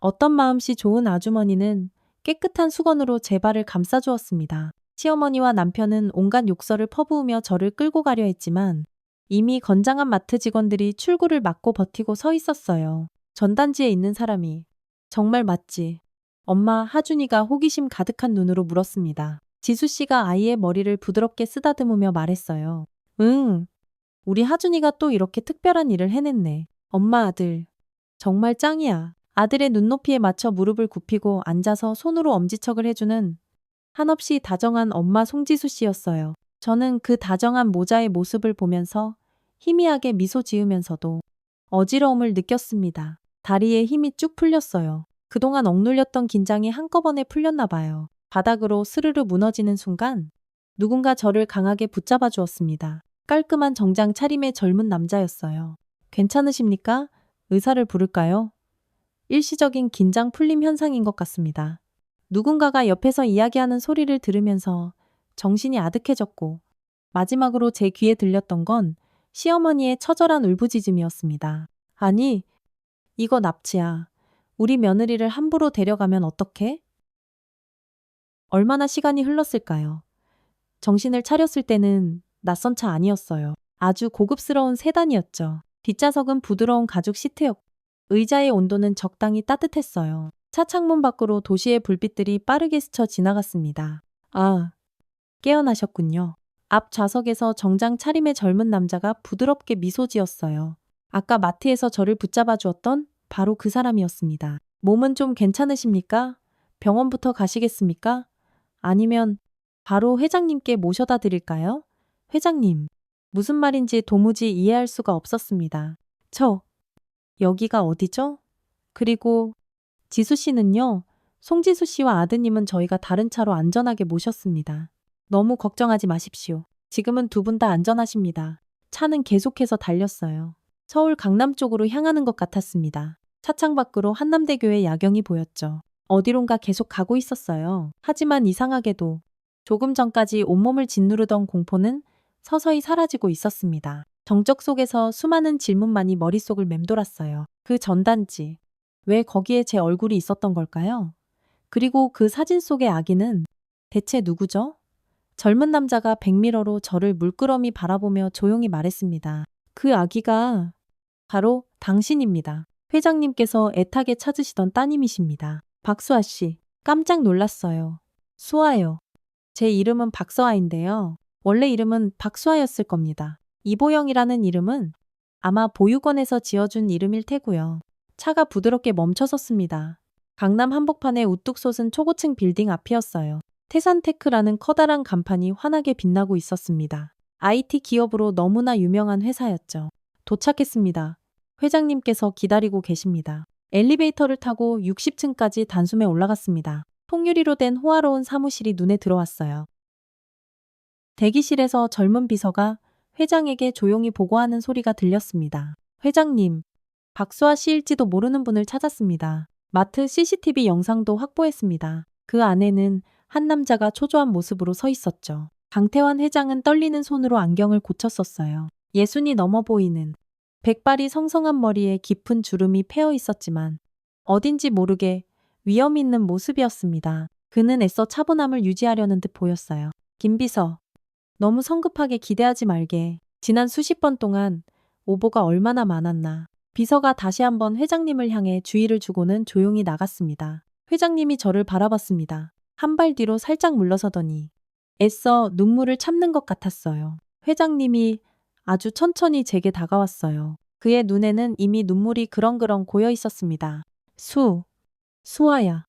어떤 마음씨 좋은 아주머니는 깨끗한 수건으로 제 발을 감싸주었습니다. 시어머니와 남편은 온갖 욕설을 퍼부으며 저를 끌고 가려 했지만 이미 건장한 마트 직원들이 출구를 막고 버티고 서 있었어요. 전단지에 있는 사람이 정말 맞지? 엄마 하준이가 호기심 가득한 눈으로 물었습니다. 지수 씨가 아이의 머리를 부드럽게 쓰다듬으며 말했어요. 응, 우리 하준이가 또 이렇게 특별한 일을 해냈네. 엄마 아들, 정말 짱이야. 아들의 눈높이에 맞춰 무릎을 굽히고 앉아서 손으로 엄지척을 해주는 한없이 다정한 엄마 송지수 씨였어요. 저는 그 다정한 모자의 모습을 보면서 희미하게 미소 지으면서도 어지러움을 느꼈습니다. 다리에 힘이 쭉 풀렸어요. 그동안 억눌렸던 긴장이 한꺼번에 풀렸나 봐요. 바닥으로 스르르 무너지는 순간 누군가 저를 강하게 붙잡아 주었습니다. 깔끔한 정장 차림의 젊은 남자였어요. 괜찮으십니까? 의사를 부를까요? 일시적인 긴장 풀림 현상인 것 같습니다. 누군가가 옆에서 이야기하는 소리를 들으면서 정신이 아득해졌고 마지막으로 제 귀에 들렸던 건 시어머니의 처절한 울부짖음이었습니다. 아니, 이거 납치야. 우리 며느리를 함부로 데려가면 어떡해? 얼마나 시간이 흘렀을까요? 정신을 차렸을 때는 낯선 차 아니었어요. 아주 고급스러운 세단이었죠. 뒷좌석은 부드러운 가죽 시트였고 의자의 온도는 적당히 따뜻했어요. 차 창문 밖으로 도시의 불빛들이 빠르게 스쳐 지나갔습니다. 아, 깨어나셨군요. 앞 좌석에서 정장 차림의 젊은 남자가 부드럽게 미소 지었어요. 아까 마트에서 저를 붙잡아 주었던 바로 그 사람이었습니다. 몸은 좀 괜찮으십니까? 병원부터 가시겠습니까? 아니면 바로 회장님께 모셔다 드릴까요? 회장님, 무슨 말인지 도무지 이해할 수가 없었습니다. 여기가 어디죠? 그리고 지수 씨는요? 송지수 씨와 아드님은 저희가 다른 차로 안전하게 모셨습니다. 너무 걱정하지 마십시오. 지금은 두 분 다 안전하십니다. 차는 계속해서 달렸어요. 서울 강남 쪽으로 향하는 것 같았습니다. 차창 밖으로 한남대교의 야경이 보였죠. 어디론가 계속 가고 있었어요. 하지만 이상하게도 조금 전까지 온몸을 짓누르던 공포는 서서히 사라지고 있었습니다. 정적 속에서 수많은 질문만이 머릿속을 맴돌았어요. 그 전단지, 왜 거기에 제 얼굴이 있었던 걸까요? 그리고 그 사진 속의 아기는 대체 누구죠? 젊은 남자가 백미러로 저를 물끄러미 바라보며 조용히 말했습니다. 그 아기가 바로 당신입니다. 회장님께서 애타게 찾으시던 따님이십니다. 박수아 씨, 깜짝 놀랐어요. 수아요. 제 이름은 박서아인데요. 원래 이름은 박수아였을 겁니다. 이보영이라는 이름은 아마 보육원에서 지어준 이름일 테고요. 차가 부드럽게 멈춰섰습니다. 강남 한복판에 우뚝 솟은 초고층 빌딩 앞이었어요. 태산테크라는 커다란 간판이 환하게 빛나고 있었습니다. IT 기업으로 너무나 유명한 회사였죠. 도착했습니다. 회장님께서 기다리고 계십니다. 엘리베이터를 타고 60층까지 단숨에 올라갔습니다. 통유리로 된 호화로운 사무실이 눈에 들어왔어요. 대기실에서 젊은 비서가 회장에게 조용히 보고하는 소리가 들렸습니다. 회장님, 박수아 씨일지도 모르는 분을 찾았습니다. 마트 CCTV 영상도 확보했습니다. 그 안에는 한 남자가 초조한 모습으로 서 있었죠. 강태환 회장은 떨리는 손으로 안경을 고쳤었어요. 예순이 넘어 보이는 백발이 성성한 머리에 깊은 주름이 패어 있었지만 어딘지 모르게 위험 있는 모습이었습니다. 그는 애써 차분함을 유지하려는 듯 보였어요. 김 비서, 너무 성급하게 기대하지 말게. 지난 수십 번 동안 오보가 얼마나 많았나. 비서가 다시 한번 회장님을 향해 주의를 주고는 조용히 나갔습니다. 회장님이 저를 바라봤습니다. 한 발 뒤로 살짝 물러서더니 애써 눈물을 참는 것 같았어요. 회장님이 아주 천천히 제게 다가왔어요. 그의 눈에는 이미 눈물이 그렁그렁 고여 있었습니다. 수아야.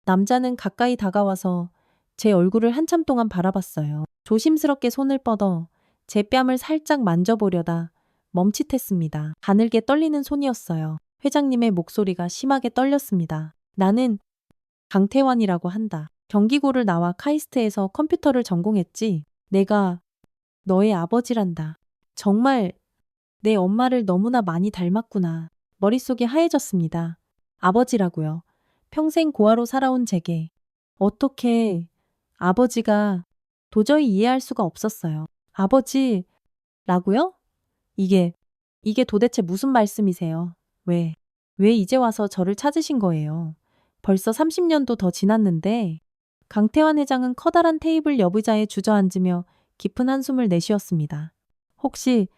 남자는 가까이 다가와서 제 얼굴을 한참 동안 바라봤어요. 조심스럽게 손을 뻗어 제 뺨을 살짝 만져보려다 멈칫했습니다. 가늘게 떨리는 손이었어요. 회장님의 목소리가 심하게 떨렸습니다. 나는 강태환이라고 한다. 경기고를 나와 카이스트에서 컴퓨터를 전공했지. 내가 너의 아버지란다. 정말 내 엄마를 너무나 많이 닮았구나. 머릿속이 하얘졌습니다. 아버지라고요. 평생 고아로 살아온 제게 어떻게 아버지가 도저히 이해할 수가 없었어요. 아버지라고요? 이게 도대체 무슨 말씀이세요? 왜 이제 와서 저를 찾으신 거예요? 벌써 30년도 더 지났는데. 강태환 회장은 커다란 테이블 옆 의자에 주저앉으며 깊은 한숨을 내쉬었습니다. 혹시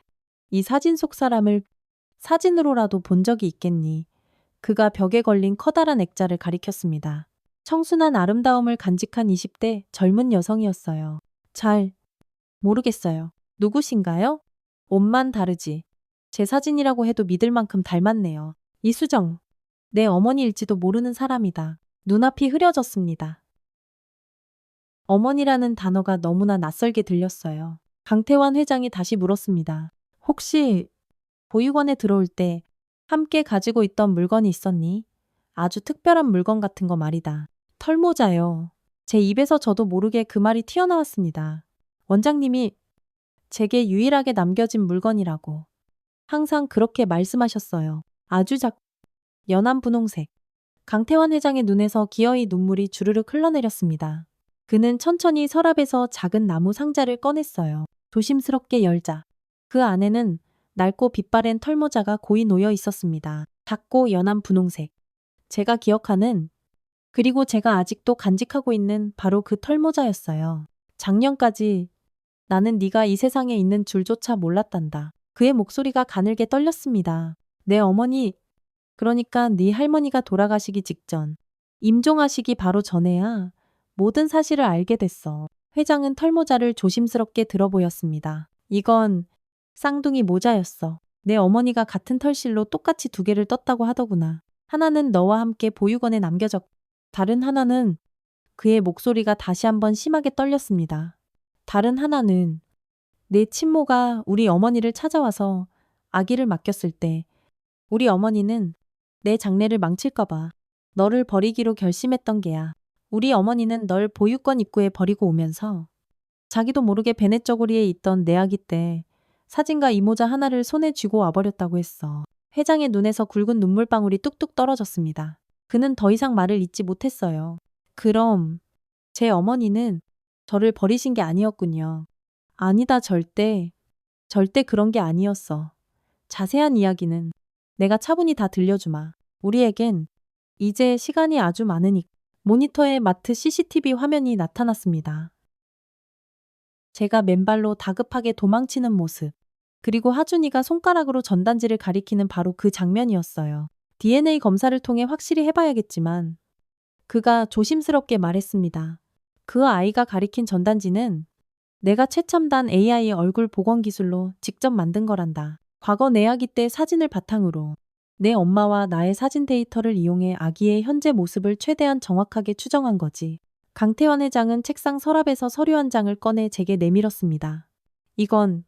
이 사진 속 사람을 사진으로라도 본 적이 있겠니? 그가 벽에 걸린 커다란 액자를 가리켰습니다. 청순한 아름다움을 간직한 20대 젊은 여성이었어요. 잘 모르겠어요. 누구신가요? 옷만 다르지. 제 사진이라고 해도 믿을 만큼 닮았네요. 이수정. 내 어머니일지도 모르는 사람이다. 눈앞이 흐려졌습니다. 어머니라는 단어가 너무나 낯설게 들렸어요. 강태환 회장이 다시 물었습니다. 혹시 보육원에 들어올 때 함께 가지고 있던 물건이 있었니? 아주 특별한 물건 같은 거 말이다. 털모자요. 제 입에서 저도 모르게 그 말이 튀어나왔습니다. 원장님이 제게 유일하게 남겨진 물건이라고 항상 그렇게 말씀하셨어요. 아주 연한 분홍색. 강태환 회장의 눈에서 기어이 눈물이 주르륵 흘러내렸습니다. 그는 천천히 서랍에서 작은 나무 상자를 꺼냈어요. 조심스럽게 열자. 그 안에는 낡고 빛바랜 털모자가 고이 놓여 있었습니다. 작고 연한 분홍색. 제가 기억하는, 그리고 제가 아직도 간직하고 있는 바로 그 털모자였어요. 작년까지 나는 네가 이 세상에 있는 줄조차 몰랐단다. 그의 목소리가 가늘게 떨렸습니다. 내 어머니, 그러니까 네 할머니가 돌아가시기 직전, 임종하시기 바로 전에야 모든 사실을 알게 됐어. 회장은 털모자를 조심스럽게 들어보였습니다. 이건 쌍둥이 모자였어. 내 어머니가 같은 털실로 똑같이 두 개를 떴다고 하더구나. 하나는 너와 함께 보육원에 남겨졌고 다른 하나는, 그의 목소리가 다시 한번 심하게 떨렸습니다. 다른 하나는 내 친모가 우리 어머니를 찾아와서 아기를 맡겼을 때 우리 어머니는 내 장래를 망칠까봐 너를 버리기로 결심했던 게야. 우리 어머니는 널 보육원 입구에 버리고 오면서 자기도 모르게 베넷 저고리에 있던 내 아기 때 사진과 이모자 하나를 손에 쥐고 와버렸다고 했어. 회장의 눈에서 굵은 눈물방울이 뚝뚝 떨어졌습니다. 그는 더 이상 말을 잇지 못했어요. 그럼 제 어머니는 저를 버리신 게 아니었군요. 아니다, 절대 그런 게 아니었어. 자세한 이야기는 내가 차분히 다 들려주마. 우리에겐 이제 시간이 아주 많으니. 모니터에 마트 CCTV 화면이 나타났습니다. 제가 맨발로 다급하게 도망치는 모습. 그리고 하준이가 손가락으로 전단지를 가리키는 바로 그 장면이었어요. DNA 검사를 통해 확실히 해봐야겠지만 그가 조심스럽게 말했습니다. 그 아이가 가리킨 전단지는 내가 최첨단 AI 얼굴 복원 기술로 직접 만든 거란다. 과거 내 아기 때 사진을 바탕으로 내 엄마와 나의 사진 데이터를 이용해 아기의 현재 모습을 최대한 정확하게 추정한 거지. 강태환 회장은 책상 서랍에서 서류 한 장을 꺼내 제게 내밀었습니다. 이건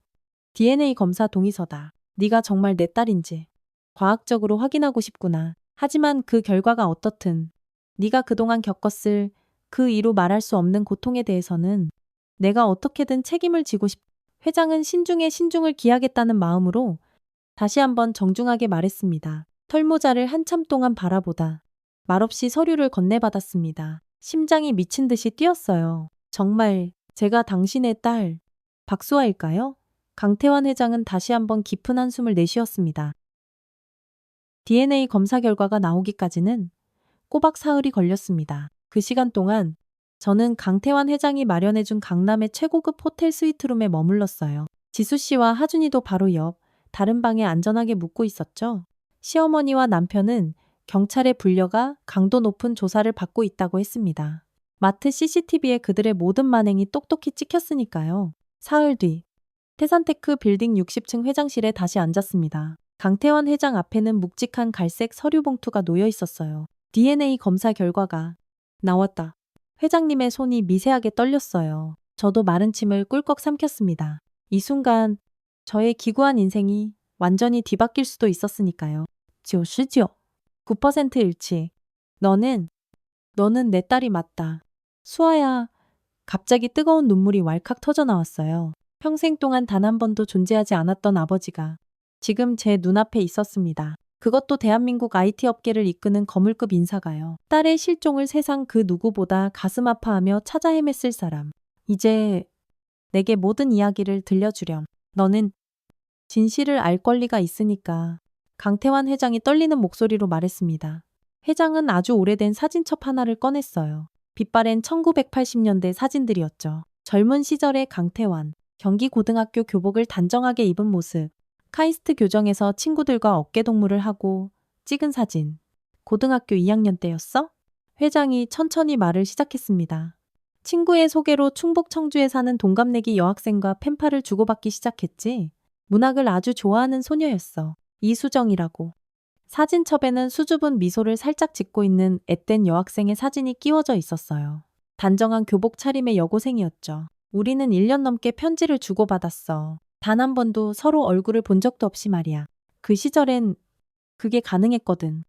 DNA 검사 동의서다. 네가 정말 내 딸인지 과학적으로 확인하고 싶구나. 하지만 그 결과가 어떻든 네가 그동안 겪었을 그 이루 말할 수 없는 고통에 대해서는 내가 어떻게든 책임을 지고 싶. 회장은 신중에 신중을 기하겠다는 마음으로 다시 한번 정중하게 말했습니다. 털모자를 한참 동안 바라보다 말없이 서류를 건네받았습니다. 심장이 미친 듯이 뛰었어요. 정말 제가 당신의 딸 박수아일까요? 강태환 회장은 다시 한번 깊은 한숨을 내쉬었습니다. DNA 검사 결과가 나오기까지는 꼬박 사흘이 걸렸습니다. 그 시간 동안 저는 강태환 회장이 마련해준 강남의 최고급 호텔 스위트룸에 머물렀어요. 지수 씨와 하준이도 바로 옆 다른 방에 안전하게 묵고 있었죠. 시어머니와 남편은 경찰에 불려가 강도 높은 조사를 받고 있다고 했습니다. 마트 CCTV에 그들의 모든 만행이 똑똑히 찍혔으니까요. 사흘 뒤 태산테크 빌딩 60층 회장실에 다시 앉았습니다. 강태환 회장 앞에는 묵직한 갈색 서류 봉투가 놓여 있었어요. DNA 검사 결과가 나왔다. 회장님의 손이 미세하게 떨렸어요. 저도 마른 침을 꿀꺽 삼켰습니다. 이 순간 저의 기구한 인생이 완전히 뒤바뀔 수도 있었으니까요. 9% 일치. 너는 내 딸이 맞다. 수아야. 갑자기 뜨거운 눈물이 왈칵 터져 나왔어요. 평생 동안 단 한 번도 존재하지 않았던 아버지가 지금 제 눈앞에 있었습니다. 그것도 대한민국 IT 업계를 이끄는 거물급 인사가요. 딸의 실종을 세상 그 누구보다 가슴 아파하며 찾아 헤맸을 사람. 이제 내게 모든 이야기를 들려주렴. 너는 진실을 알 권리가 있으니까. 강태환 회장이 떨리는 목소리로 말했습니다. 회장은 아주 오래된 사진첩 하나를 꺼냈어요. 빛바랜 1980년대 사진들이었죠. 젊은 시절의 강태환, 경기고등학교 교복을 단정하게 입은 모습, 카이스트 교정에서 친구들과 어깨동무를 하고 찍은 사진. 고등학교 2학년 때였어? 회장이 천천히 말을 시작했습니다. 친구의 소개로 충북 청주에 사는 동갑내기 여학생과 펜팔을 주고받기 시작했지. 문학을 아주 좋아하는 소녀였어. 이수정이라고. 사진첩에는 수줍은 미소를 살짝 짓고 있는 앳된 여학생의 사진이 끼워져 있었어요. 단정한 교복 차림의 여고생이었죠. 우리는 1년 넘게 편지를 주고받았어. 단 한 번도 서로 얼굴을 본 적도 없이 말이야. 그 시절엔 그게 가능했거든.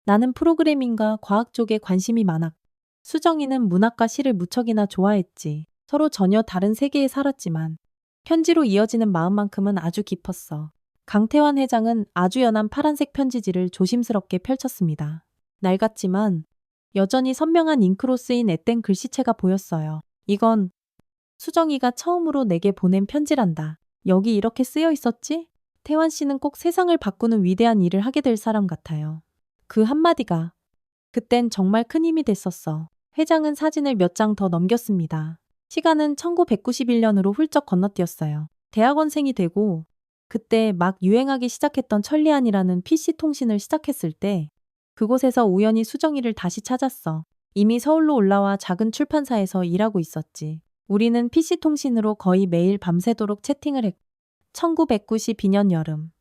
나는 프로그래밍과 과학 쪽에 관심이 많았고 수정이는 문학과 시를 무척이나 좋아했지. 서로 전혀 다른 세계에 살았지만 편지로 이어지는 마음만큼은 아주 깊었어. 강태환 회장은 아주 연한 파란색 편지지를 조심스럽게 펼쳤습니다. 낡았지만 여전히 선명한 잉크로 쓰인 앳된 글씨체가 보였어요. 이건 수정이가 처음으로 내게 보낸 편지란다. 여기 이렇게 쓰여 있었지? 태환 씨는 꼭 세상을 바꾸는 위대한 일을 하게 될 사람 같아요. 그 한마디가 그땐 정말 큰 힘이 됐었어. 회장은 사진을 몇 장 더 넘겼습니다. 시간은 1991년으로 훌쩍 건너뛰었어요. 대학원생이 되고 그때 막 유행하기 시작했던 천리안이라는 PC통신을 시작했을 때 그곳에서 우연히 수정이를 다시 찾았어. 이미 서울로 올라와 작은 출판사에서 일하고 있었지. 우리는 PC통신으로 거의 매일 밤새도록 채팅을 했고 1992년 여름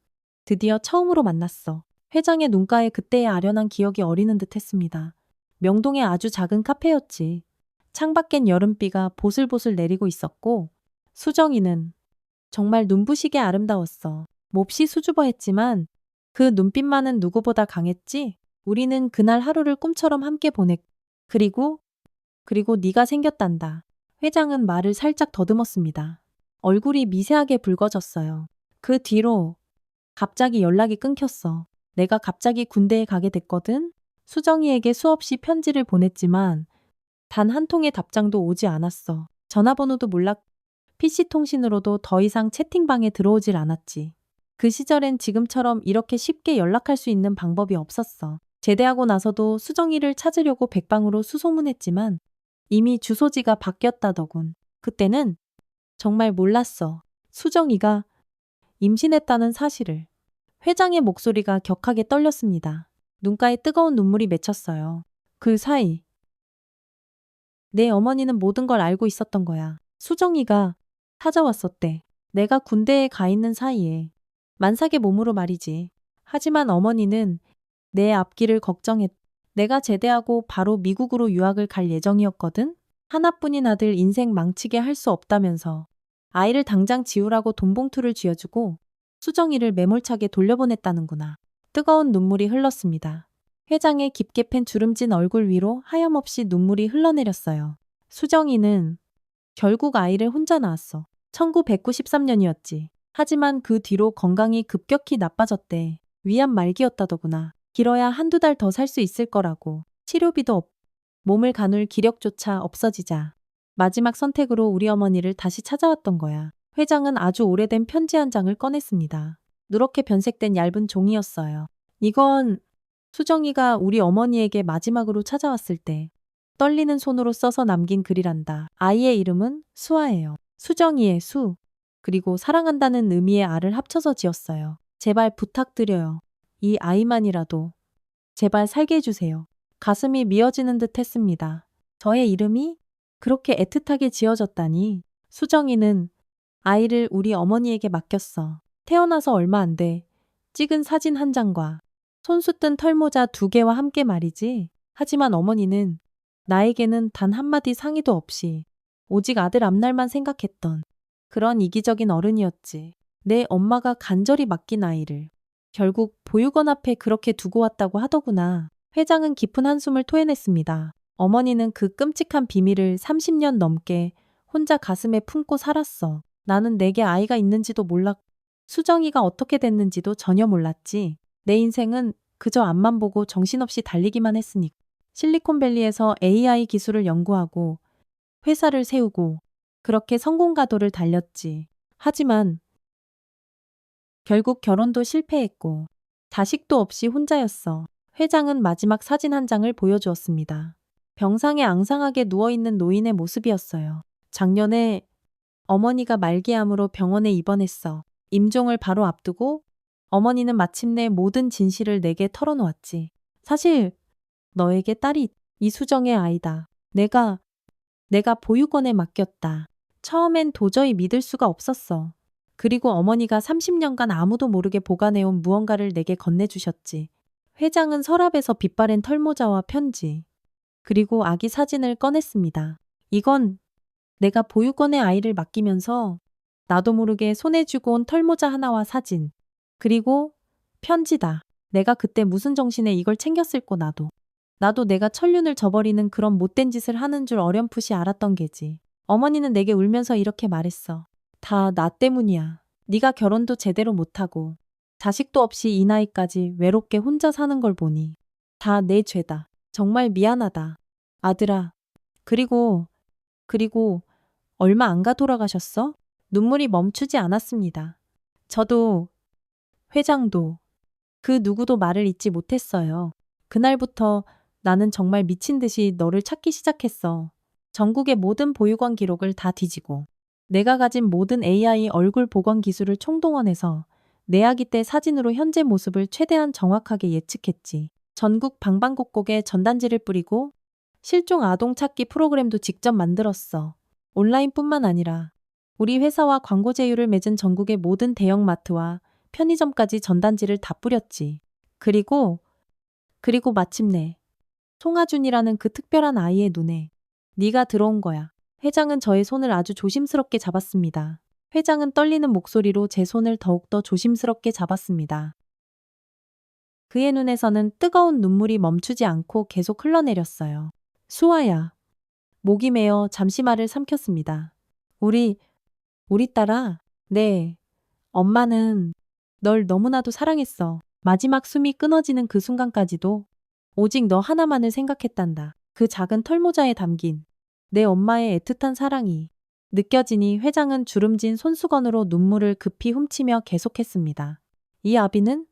드디어 처음으로 만났어. 회장의 눈가에 그때의 아련한 기억이 어리는 듯 했습니다. 명동의 아주 작은 카페였지. 창밖엔 여름비가 보슬보슬 내리고 있었고 수정이는 정말 눈부시게 아름다웠어. 몹시 수줍어했지만 그 눈빛만은 누구보다 강했지. 우리는 그날 하루를 꿈처럼 함께 보냈고 그리고 네가 생겼단다. 회장은 말을 살짝 더듬었습니다. 얼굴이 미세하게 붉어졌어요. 그 뒤로 갑자기 연락이 끊겼어. 내가 갑자기 군대에 가게 됐거든? 수정이에게 수없이 편지를 보냈지만 단 한 통의 답장도 오지 않았어. 전화번호도 몰라. PC통신으로도 더 이상 채팅방에 들어오질 않았지. 그 시절엔 지금처럼 이렇게 쉽게 연락할 수 있는 방법이 없었어. 제대하고 나서도 수정이를 찾으려고 백방으로 수소문했지만 이미 주소지가 바뀌었다더군. 그때는 정말 몰랐어. 수정이가 임신했다는 사실을. 회장의 목소리가 격하게 떨렸습니다. 눈가에 뜨거운 눈물이 맺혔어요. 그 사이 내 어머니는 모든 걸 알고 있었던 거야. 수정이가 찾아왔었대. 내가 군대에 가 있는 사이에. 만삭의 몸으로 말이지. 하지만 어머니는 내 앞길을 걱정했. 내가 제대하고 바로 미국으로 유학을 갈 예정이었거든? 하나뿐인 아들 인생 망치게 할 수 없다면서. 아이를 당장 지우라고 돈봉투를 쥐어주고 수정이를 매몰차게 돌려보냈다는구나. 뜨거운 눈물이 흘렀습니다. 회장의 깊게 팬 주름진 얼굴 위로 하염없이 눈물이 흘러내렸어요. 수정이는 결국 아이를 혼자 낳았어. 1993년이었지. 하지만 그 뒤로 건강이 급격히 나빠졌대. 위암 말기였다더구나. 길어야 한두 달 더 살 수 있을 거라고. 치료비도 없. 몸을 가눌 기력조차 없어지자. 마지막 선택으로 우리 어머니를 다시 찾아왔던 거야. 회장은 아주 오래된 편지 한 장을 꺼냈습니다. 누렇게 변색된 얇은 종이였어요. 이건 수정이가 우리 어머니에게 마지막으로 찾아왔을 때 떨리는 손으로 써서 남긴 글이란다. 아이의 이름은 수아예요. 수정이의 수, 그리고 사랑한다는 의미의 아를 합쳐서 지었어요. 제발 부탁드려요. 이 아이만이라도 제발 살게 해주세요. 가슴이 미어지는 듯 했습니다. 저의 이름이 그렇게 애틋하게 지어졌다니. 수정이는 아이를 우리 어머니에게 맡겼어. 태어나서 얼마 안 돼. 찍은 사진 한 장과 손수 뜬 털모자 2개와 함께 말이지. 하지만 어머니는 나에게는 단 한마디 상의도 없이 오직 아들 앞날만 생각했던 그런 이기적인 어른이었지. 내 엄마가 간절히 맡긴 아이를 결국 보육원 앞에 그렇게 두고 왔다고 하더구나. 회장은 깊은 한숨을 토해냈습니다. 어머니는 그 끔찍한 비밀을 30년 넘게 혼자 가슴에 품고 살았어. 나는 내게 아이가 있는지도 몰랐고 수정이가 어떻게 됐는지도 전혀 몰랐지. 내 인생은 그저 앞만 보고 정신없이 달리기만 했으니까. 실리콘밸리에서 AI 기술을 연구하고 회사를 세우고 그렇게 성공 가도를 달렸지. 하지만 결국 결혼도 실패했고 자식도 없이 혼자였어. 회장은 마지막 사진 한 장을 보여주었습니다. 병상에 앙상하게 누워있는 노인의 모습이었어요. 작년에 어머니가 말기암으로 병원에 입원했어. 임종을 바로 앞두고 어머니는 마침내 모든 진실을 내게 털어놓았지. 사실 너에게 딸이 이수정의 아이다. 내가 보육원에 맡겼다. 처음엔 도저히 믿을 수가 없었어. 그리고 어머니가 30년간 아무도 모르게 보관해온 무언가를 내게 건네주셨지. 회장은 서랍에서 빛바랜 털모자와 편지, 그리고 아기 사진을 꺼냈습니다. 이건 내가 보육원에 아이를 맡기면서 나도 모르게 손에 쥐고 온 털모자 하나와 사진, 그리고 편지다. 내가 그때 무슨 정신에 이걸 챙겼을꼬 나도. 나도 내가 천륜을 저버리는 그런 못된 짓을 하는 줄 어렴풋이 알았던 게지. 어머니는 내게 울면서 이렇게 말했어. 다 나 때문이야. 네가 결혼도 제대로 못하고 자식도 없이 이 나이까지 외롭게 혼자 사는 걸 보니 다 내 죄다. 정말 미안하다. 아들아. 그리고 얼마 안 가 돌아가셨어? 눈물이 멈추지 않았습니다. 저도, 회장도, 그 누구도 말을 잇지 못했어요. 그날부터 나는 정말 미친 듯이 너를 찾기 시작했어. 전국의 모든 보육원 기록을 다 뒤지고 내가 가진 모든 AI 얼굴 복원 기술을 총동원해서 내 아기 때 사진으로 현재 모습을 최대한 정확하게 예측했지. 전국 방방곡곡에 전단지를 뿌리고 실종 아동 찾기 프로그램도 직접 만들었어. 온라인뿐만 아니라 우리 회사와 광고 제휴를 맺은 전국의 모든 대형마트와 편의점까지 전단지를 다 뿌렸지. 그리고 마침내 송하준이라는 그 특별한 아이의 눈에 네가 들어온 거야. 회장은 저의 손을 아주 조심스럽게 잡았습니다. 회장은 떨리는 목소리로 제 손을 더욱더 조심스럽게 잡았습니다. 그의 눈에서는 뜨거운 눈물이 멈추지 않고 계속 흘러내렸어요. 수아야. 목이 메어 잠시 말을 삼켰습니다. 우리 우리 딸아, 네. 엄마는 널 너무나도 사랑했어. 마지막 숨이 끊어지는 그 순간까지도 오직 너 하나만을 생각했단다. 그 작은 털모자에 담긴 내 엄마의 애틋한 사랑이 느껴지니 회장은 주름진 손수건으로 눈물을 급히 훔치며 계속했습니다. 이 아비는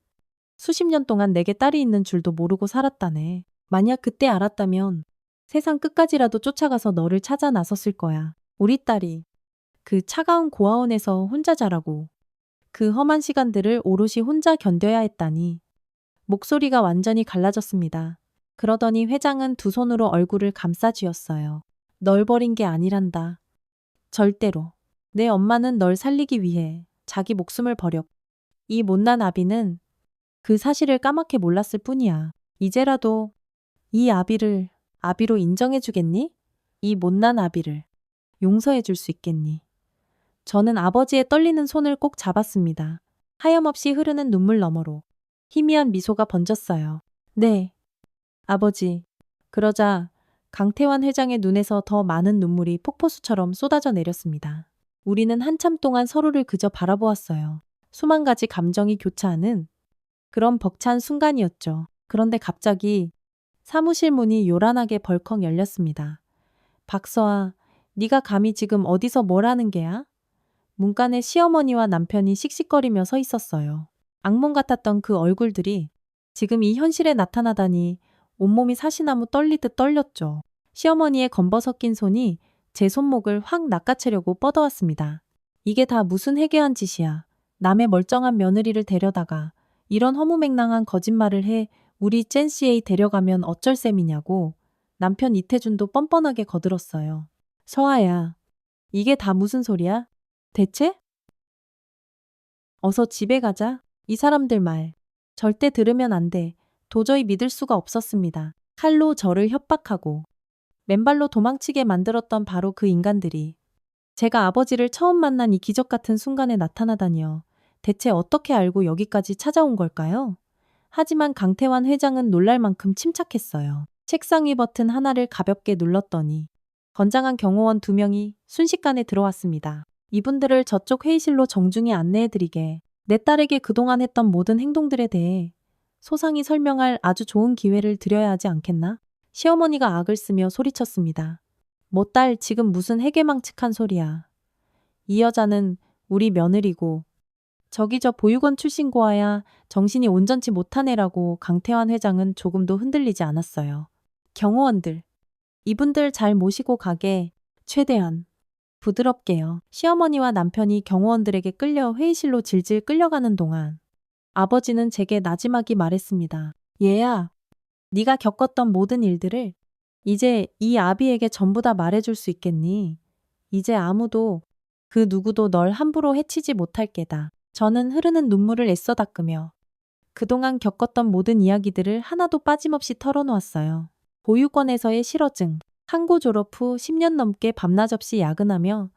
수십 년 동안 내게 딸이 있는 줄도 모르고 살았다네. 만약 그때 알았다면 세상 끝까지라도 쫓아가서 너를 찾아 나섰을 거야. 우리 딸이 그 차가운 고아원에서 혼자 자라고 그 험한 시간들을 오롯이 혼자 견뎌야 했다니. 목소리가 완전히 갈라졌습니다. 그러더니 회장은 두 손으로 얼굴을 감싸 쥐었어요. 널 버린 게 아니란다. 절대로. 내 엄마는 널 살리기 위해 자기 목숨을 버렸고 이 못난 아비는 그 사실을 까맣게 몰랐을 뿐이야. 이제라도 이 아비를 아비로 인정해 주겠니? 이 못난 아비를 용서해 줄 수 있겠니? 저는 아버지의 떨리는 손을 꼭 잡았습니다. 하염없이 흐르는 눈물 너머로 희미한 미소가 번졌어요. 네, 아버지. 그러자 강태환 회장의 눈에서 더 많은 눈물이 폭포수처럼 쏟아져 내렸습니다. 우리는 한참 동안 서로를 그저 바라보았어요. 수만 가지 감정이 교차하는 그런 벅찬 순간이었죠. 그런데 갑자기 사무실 문이 요란하게 벌컥 열렸습니다. 박서아, 네가 감히 지금 어디서 뭘 하는 게야? 문간에 시어머니와 남편이 씩씩거리며 서 있었어요. 악몽 같았던 그 얼굴들이 지금 이 현실에 나타나다니 온몸이 사시나무 떨리듯 떨렸죠. 시어머니의 검버섯 낀 손이 제 손목을 확 낚아채려고 뻗어왔습니다. 이게 다 무슨 해괴한 짓이야. 남의 멀쩡한 며느리를 데려다가 이런 허무맹랑한 거짓말을 해 우리 젠씨에 데려가면 어쩔 셈이냐고 남편 이태준도 뻔뻔하게 거들었어요. 서아야, 이게 다 무슨 소리야? 대체? 어서 집에 가자. 이 사람들 말. 절대 들으면 안 돼. 도저히 믿을 수가 없었습니다. 칼로 저를 협박하고 맨발로 도망치게 만들었던 바로 그 인간들이 제가 아버지를 처음 만난 이 기적 같은 순간에 나타나다니요. 대체 어떻게 알고 여기까지 찾아온 걸까요? 하지만 강태환 회장은 놀랄 만큼 침착했어요. 책상 위 버튼 하나를 가볍게 눌렀더니 건장한 경호원 2명이 순식간에 들어왔습니다. 이분들을 저쪽 회의실로 정중히 안내해드리게 내 딸에게 그동안 했던 모든 행동들에 대해 소상히 설명할 아주 좋은 기회를 드려야 하지 않겠나? 시어머니가 악을 쓰며 소리쳤습니다. 뭐 딸 지금 무슨 해괴망측한 소리야. 이 여자는 우리 며느리고 저기 저 보육원 출신 고아야 정신이 온전치 못한 애라고 강태환 회장은 조금도 흔들리지 않았어요. 경호원들, 이분들 잘 모시고 가게 최대한 부드럽게요. 시어머니와 남편이 경호원들에게 끌려 회의실로 질질 끌려가는 동안 아버지는 제게 나지막이 말했습니다. 얘야, 네가 겪었던 모든 일들을 이제 이 아비에게 전부 다 말해줄 수 있겠니? 이제 아무도 그 누구도 널 함부로 해치지 못할 게다. 저는 흐르는 눈물을 애써 닦으며 그동안 겪었던 모든 이야기들을 하나도 빠짐없이 털어놓았어요. 보육원에서의 실어증, 상고 졸업 후 10년 넘게 밤낮 없이 야근하며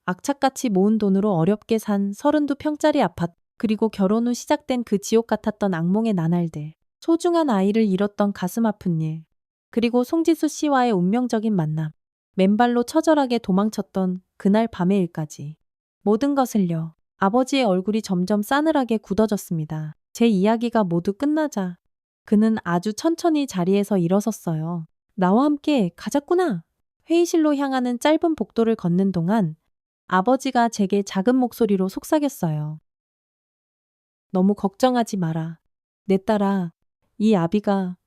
악착같이 모은 돈으로 어렵게 산 32평짜리 아파트, 그리고 결혼 후 시작된 그 지옥 같았던 악몽의 나날들, 소중한 아이를 잃었던 가슴 아픈 일, 그리고 송지수 씨와의 운명적인 만남, 맨발로 처절하게 도망쳤던 그날 밤의 일까지. 모든 것을요. 아버지의 얼굴이 점점 싸늘하게 굳어졌습니다. 제 이야기가 모두 끝나자 그는 아주 천천히 자리에서 일어섰어요. 나와 함께 가자꾸나. 회의실로 향하는 짧은 복도를 걷는 동안 아버지가 제게 작은 목소리로 속삭였어요. 너무 걱정하지 마라. 내 딸아, 이 아비가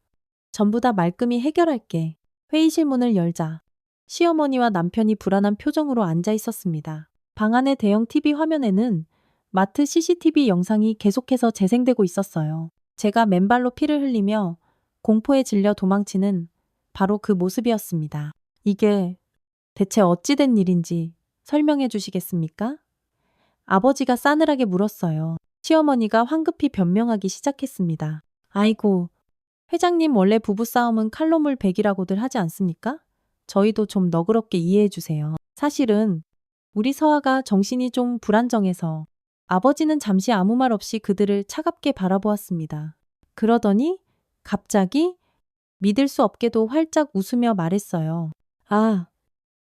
전부 다 말끔히 해결할게. 회의실 문을 열자 시어머니와 남편이 불안한 표정으로 앉아 있었습니다. 방 안의 대형 TV 화면에는 마트 CCTV 영상이 계속해서 재생되고 있었어요. 제가 맨발로 피를 흘리며 공포에 질려 도망치는 바로 그 모습이었습니다. 이게 대체 어찌된 일인지 설명해 주시겠습니까? 아버지가 싸늘하게 물었어요. 시어머니가 황급히 변명하기 시작했습니다. 아이고, 회장님 원래 부부싸움은 칼로물 100이라고들 하지 않습니까? 저희도 좀 너그럽게 이해해 주세요. 사실은 우리 서아가 정신이 좀 불안정해서 아버지는 잠시 아무 말 없이 그들을 차갑게 바라보았습니다. 그러더니 갑자기 믿을 수 없게도 활짝 웃으며 말했어요. 아,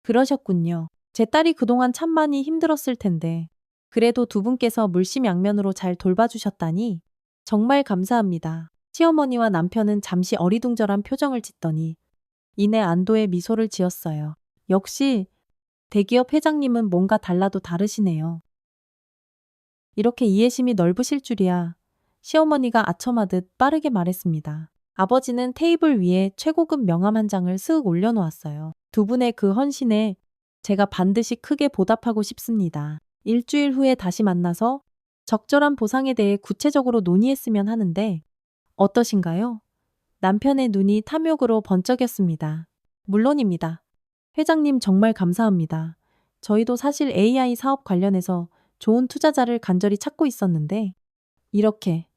그러셨군요. 제 딸이 그동안 참 많이 힘들었을 텐데 그래도 두 분께서 물심양면으로 잘 돌봐주셨다니 정말 감사합니다. 시어머니와 남편은 잠시 어리둥절한 표정을 짓더니 이내 안도의 미소를 지었어요. 역시 대기업 회장님은 뭔가 달라도 다르시네요. 이렇게 이해심이 넓으실 줄이야. 시어머니가 아첨하듯 빠르게 말했습니다. 아버지는 테이블 위에 최고급 명함 한 장을 쓱 올려놓았어요. 두 분의 그 헌신에 제가 반드시 크게 보답하고 싶습니다. 일주일 후에 다시 만나서 적절한 보상에 대해 구체적으로 논의했으면 하는데 어떠신가요? 남편의 눈이 탐욕으로 번쩍였습니다. 물론입니다. 회장님 정말 감사합니다. 저희도 사실 AI 사업 관련해서 좋은 투자자를 간절히 찾고 있었는데 이렇게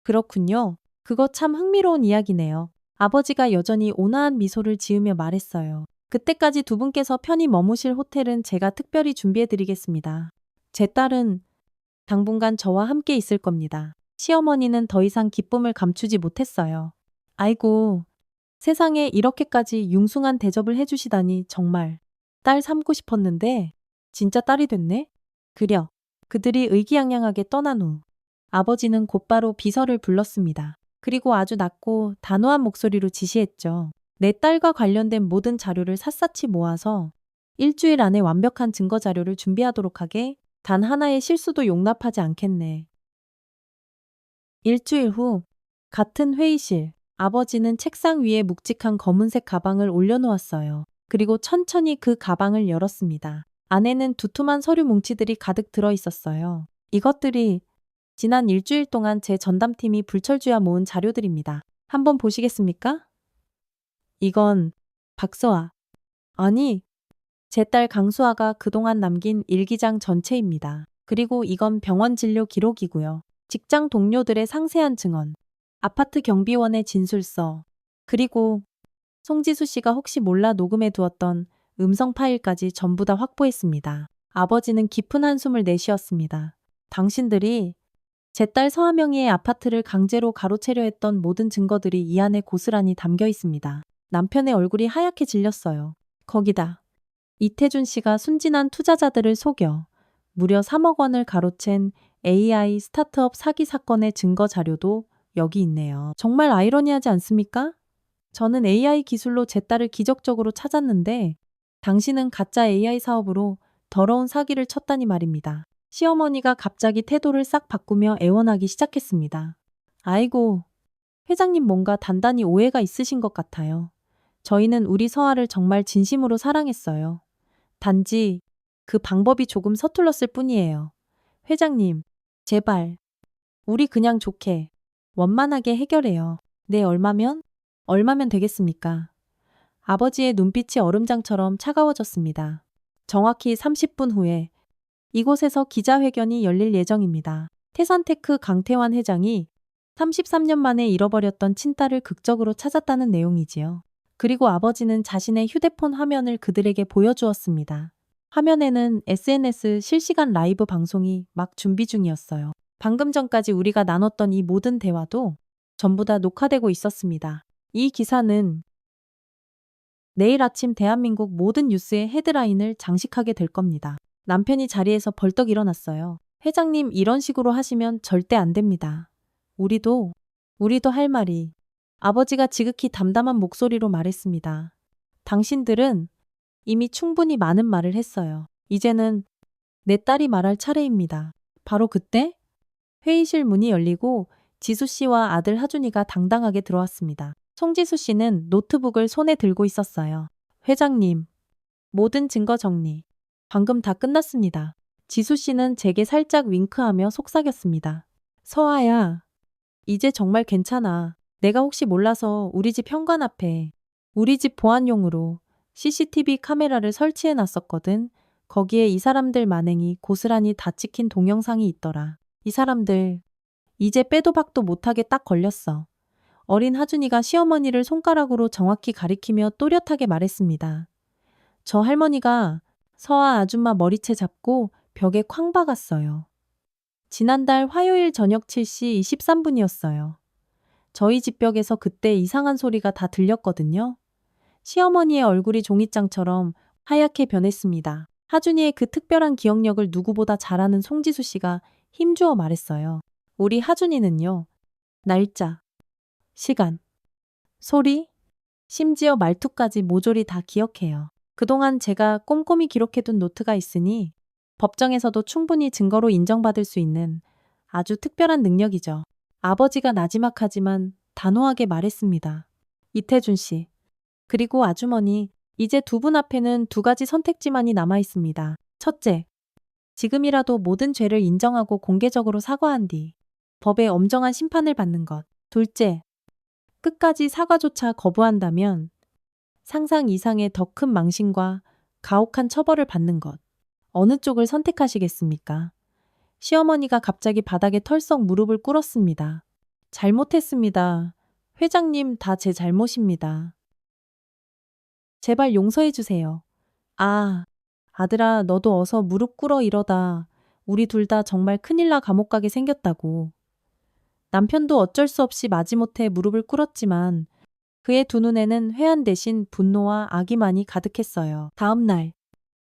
그렇군요. 그거 참 흥미로운 이야기네요. 아버지가 여전히 온화한 미소를 지으며 말했어요. 그때까지 두 분께서 편히 머무실 호텔은 제가 특별히 준비해드리겠습니다. 제 딸은 당분간 저와 함께 있을 겁니다. 시어머니는 더 이상 기쁨을 감추지 못했어요. 아이고, 세상에 이렇게까지 융숭한 대접을 해주시다니 정말 딸 삼고 싶었는데 진짜 딸이 됐네? 그려. 그들이 의기양양하게 떠난 후 아버지는 곧바로 비서를 불렀습니다. 그리고 아주 낮고 단호한 목소리로 지시했죠. 내 딸과 관련된 모든 자료를 샅샅이 모아서 일주일 안에 완벽한 증거 자료를 준비하도록 하게. 단 하나의 실수도 용납하지 않겠네. 일주일 후 같은 회의실, 아버지는 책상 위에 묵직한 검은색 가방을 올려놓았어요. 그리고 천천히 그 가방을 열었습니다. 안에는 두툼한 서류 뭉치들이 가득 들어 있었어요. 이것들이 지난 일주일 동안 제 전담팀이 불철주야 모은 자료들입니다. 한번 보시겠습니까? 이건 박서아, 아니, 제 딸 강수아가 그동안 남긴 일기장 전체입니다. 그리고 이건 병원 진료 기록이고요. 직장 동료들의 상세한 증언, 아파트 경비원의 진술서, 그리고 송지수 씨가 혹시 몰라 녹음해 두었던 음성 파일까지 전부 다 확보했습니다. 아버지는 깊은 한숨을 내쉬었습니다. 당신들이 제 딸 서하명희의 아파트를 강제로 가로채려 했던 모든 증거들이 이 안에 고스란히 담겨 있습니다. 남편의 얼굴이 하얗게 질렸어요. 거기다 이태준 씨가 순진한 투자자들을 속여 무려 3억 원을 가로챈 AI 스타트업 사기 사건의 증거 자료도 여기 있네요. 정말 아이러니하지 않습니까? 저는 AI 기술로 제 딸을 기적적으로 찾았는데 당신은 가짜 AI 사업으로 더러운 사기를 쳤다니 말입니다. 시어머니가 갑자기 태도를 싹 바꾸며 애원하기 시작했습니다. 아이고, 회장님 뭔가 단단히 오해가 있으신 것 같아요. 저희는 우리 서아를 정말 진심으로 사랑했어요. 단지 그 방법이 조금 서툴렀을 뿐이에요. 회장님, 제발, 우리 그냥 좋게, 원만하게 해결해요. 네, 얼마면? 얼마면 되겠습니까? 아버지의 눈빛이 얼음장처럼 차가워졌습니다. 정확히 30분 후에 이곳에서 기자회견이 열릴 예정입니다. 태산테크 강태환 회장이 33년 만에 잃어버렸던 친딸을 극적으로 찾았다는 내용이지요. 그리고 아버지는 자신의 휴대폰 화면을 그들에게 보여주었습니다. 화면에는 SNS 실시간 라이브 방송이 막 준비 중이었어요. 방금 전까지 우리가 나눴던 이 모든 대화도 전부 다 녹화되고 있었습니다. 이 기사는 내일 아침 대한민국 모든 뉴스의 헤드라인을 장식하게 될 겁니다. 남편이 자리에서 벌떡 일어났어요. 회장님 이런 식으로 하시면 절대 안 됩니다. 우리도 할 말이. 아버지가 지극히 담담한 목소리로 말했습니다. 당신들은 이미 충분히 많은 말을 했어요. 이제는 내 딸이 말할 차례입니다. 바로 그때 회의실 문이 열리고 지수 씨와 아들 하준이가 당당하게 들어왔습니다. 송지수 씨는 노트북을 손에 들고 있었어요. 회장님, 모든 증거 정리. 방금 다 끝났습니다. 지수 씨는 제게 살짝 윙크하며 속삭였습니다. 서아야, 이제 정말 괜찮아. 내가 혹시 몰라서 우리 집 현관 앞에 우리 집 보안용으로 CCTV 카메라를 설치해 놨었거든. 거기에 이 사람들 만행이 고스란히 다 찍힌 동영상이 있더라. 이 사람들 이제 빼도 박도 못하게 딱 걸렸어. 어린 하준이가 시어머니를 손가락으로 정확히 가리키며 또렷하게 말했습니다. 저 할머니가 서아 아줌마 머리채 잡고 벽에 쾅 박았어요. 지난달 화요일 저녁 7시 23분이었어요. 저희 집 벽에서 그때 이상한 소리가 다 들렸거든요. 시어머니의 얼굴이 종이장처럼 하얗게 변했습니다. 하준이의 그 특별한 기억력을 누구보다 잘 아는 송지수 씨가 힘주어 말했어요. 우리 하준이는요. 날짜, 시간, 소리, 심지어 말투까지 모조리 다 기억해요. 그동안 제가 꼼꼼히 기록해둔 노트가 있으니 법정에서도 충분히 증거로 인정받을 수 있는 아주 특별한 능력이죠. 아버지가 나지막하지만 단호하게 말했습니다. 이태준 씨, 그리고 아주머니, 이제 두 분 앞에는 두 가지 선택지만이 남아 있습니다. 첫째, 지금이라도 모든 죄를 인정하고 공개적으로 사과한 뒤 법의 엄정한 심판을 받는 것. 둘째, 끝까지 사과조차 거부한다면 상상 이상의 더 큰 망신과 가혹한 처벌을 받는 것. 어느 쪽을 선택하시겠습니까? 시어머니가 갑자기 바닥에 털썩 무릎을 꿇었습니다. 잘못했습니다. 회장님, 다 제 잘못입니다. 제발 용서해 주세요. 아, 아들아, 너도 어서 무릎 꿇어 이러다 우리 둘 다 정말 큰일 나 감옥 가게 생겼다고. 남편도 어쩔 수 없이 마지못해 무릎을 꿇었지만 그의 두 눈에는 회한 대신 분노와 악의만이 가득했어요. 다음 날,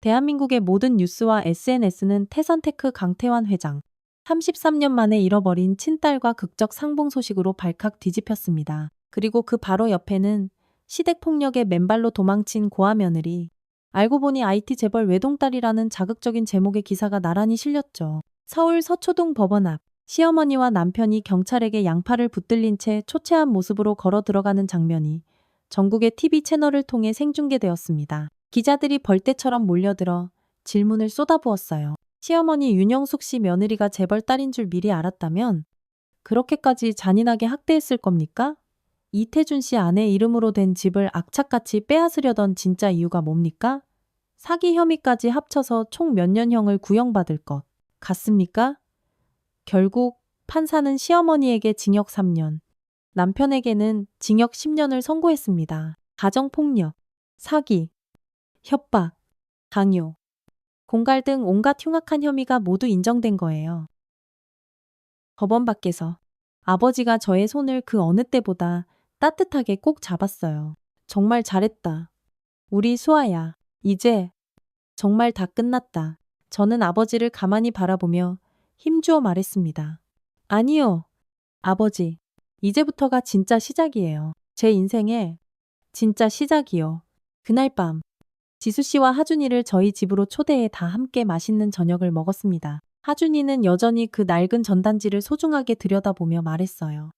대한민국의 모든 뉴스와 SNS는 태산테크 강태환 회장, 33년 만에 잃어버린 친딸과 극적 상봉 소식으로 발칵 뒤집혔습니다. 그리고 그 바로 옆에는 시댁폭력에 맨발로 도망친 고아 며느리, 알고 보니 IT 재벌 외동딸이라는 자극적인 제목의 기사가 나란히 실렸죠. 서울 서초동 법원 앞, 시어머니와 남편이 경찰에게 양팔을 붙들린 채 초췌한 모습으로 걸어 들어가는 장면이 전국의 TV 채널을 통해 생중계되었습니다. 기자들이 벌떼처럼 몰려들어 질문을 쏟아부었어요. 시어머니 윤영숙 씨 며느리가 재벌 딸인 줄 미리 알았다면 그렇게까지 잔인하게 학대했을 겁니까? 이태준 씨 아내 이름으로 된 집을 악착같이 빼앗으려던 진짜 이유가 뭡니까? 사기 혐의까지 합쳐서 총 몇 년형을 구형받을 것 같습니까? 결국 판사는 시어머니에게 징역 3년, 남편에게는 징역 10년을 선고했습니다. 가정폭력, 사기, 협박, 강요, 공갈 등 온갖 흉악한 혐의가 모두 인정된 거예요. 법원 밖에서 아버지가 저의 손을 그 어느 때보다 따뜻하게 꼭 잡았어요. 정말 잘했다. 우리 수아야. 이제 정말 다 끝났다. 저는 아버지를 가만히 바라보며 힘주어 말했습니다. 아니요, 아버지. 이제부터가 진짜 시작이에요. 제 인생의 진짜 시작이요. 그날 밤, 지수 씨와 하준이를 저희 집으로 초대해 다 함께 맛있는 저녁을 먹었습니다. 하준이는 여전히 그 낡은 전단지를 소중하게 들여다보며 말했어요.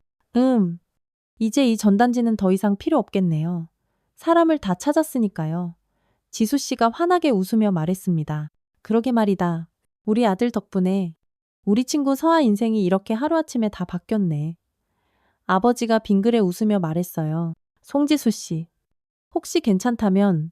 이제 이 전단지는 더 이상 필요 없겠네요. 사람을 다 찾았으니까요. 지수 씨가 환하게 웃으며 말했습니다. 그러게 말이다. 우리 아들 덕분에 우리 친구 서아 인생이 이렇게 하루아침에 다 바뀌었네. 아버지가 빙그레 웃으며 말했어요. 송지수 씨, 혹시 괜찮다면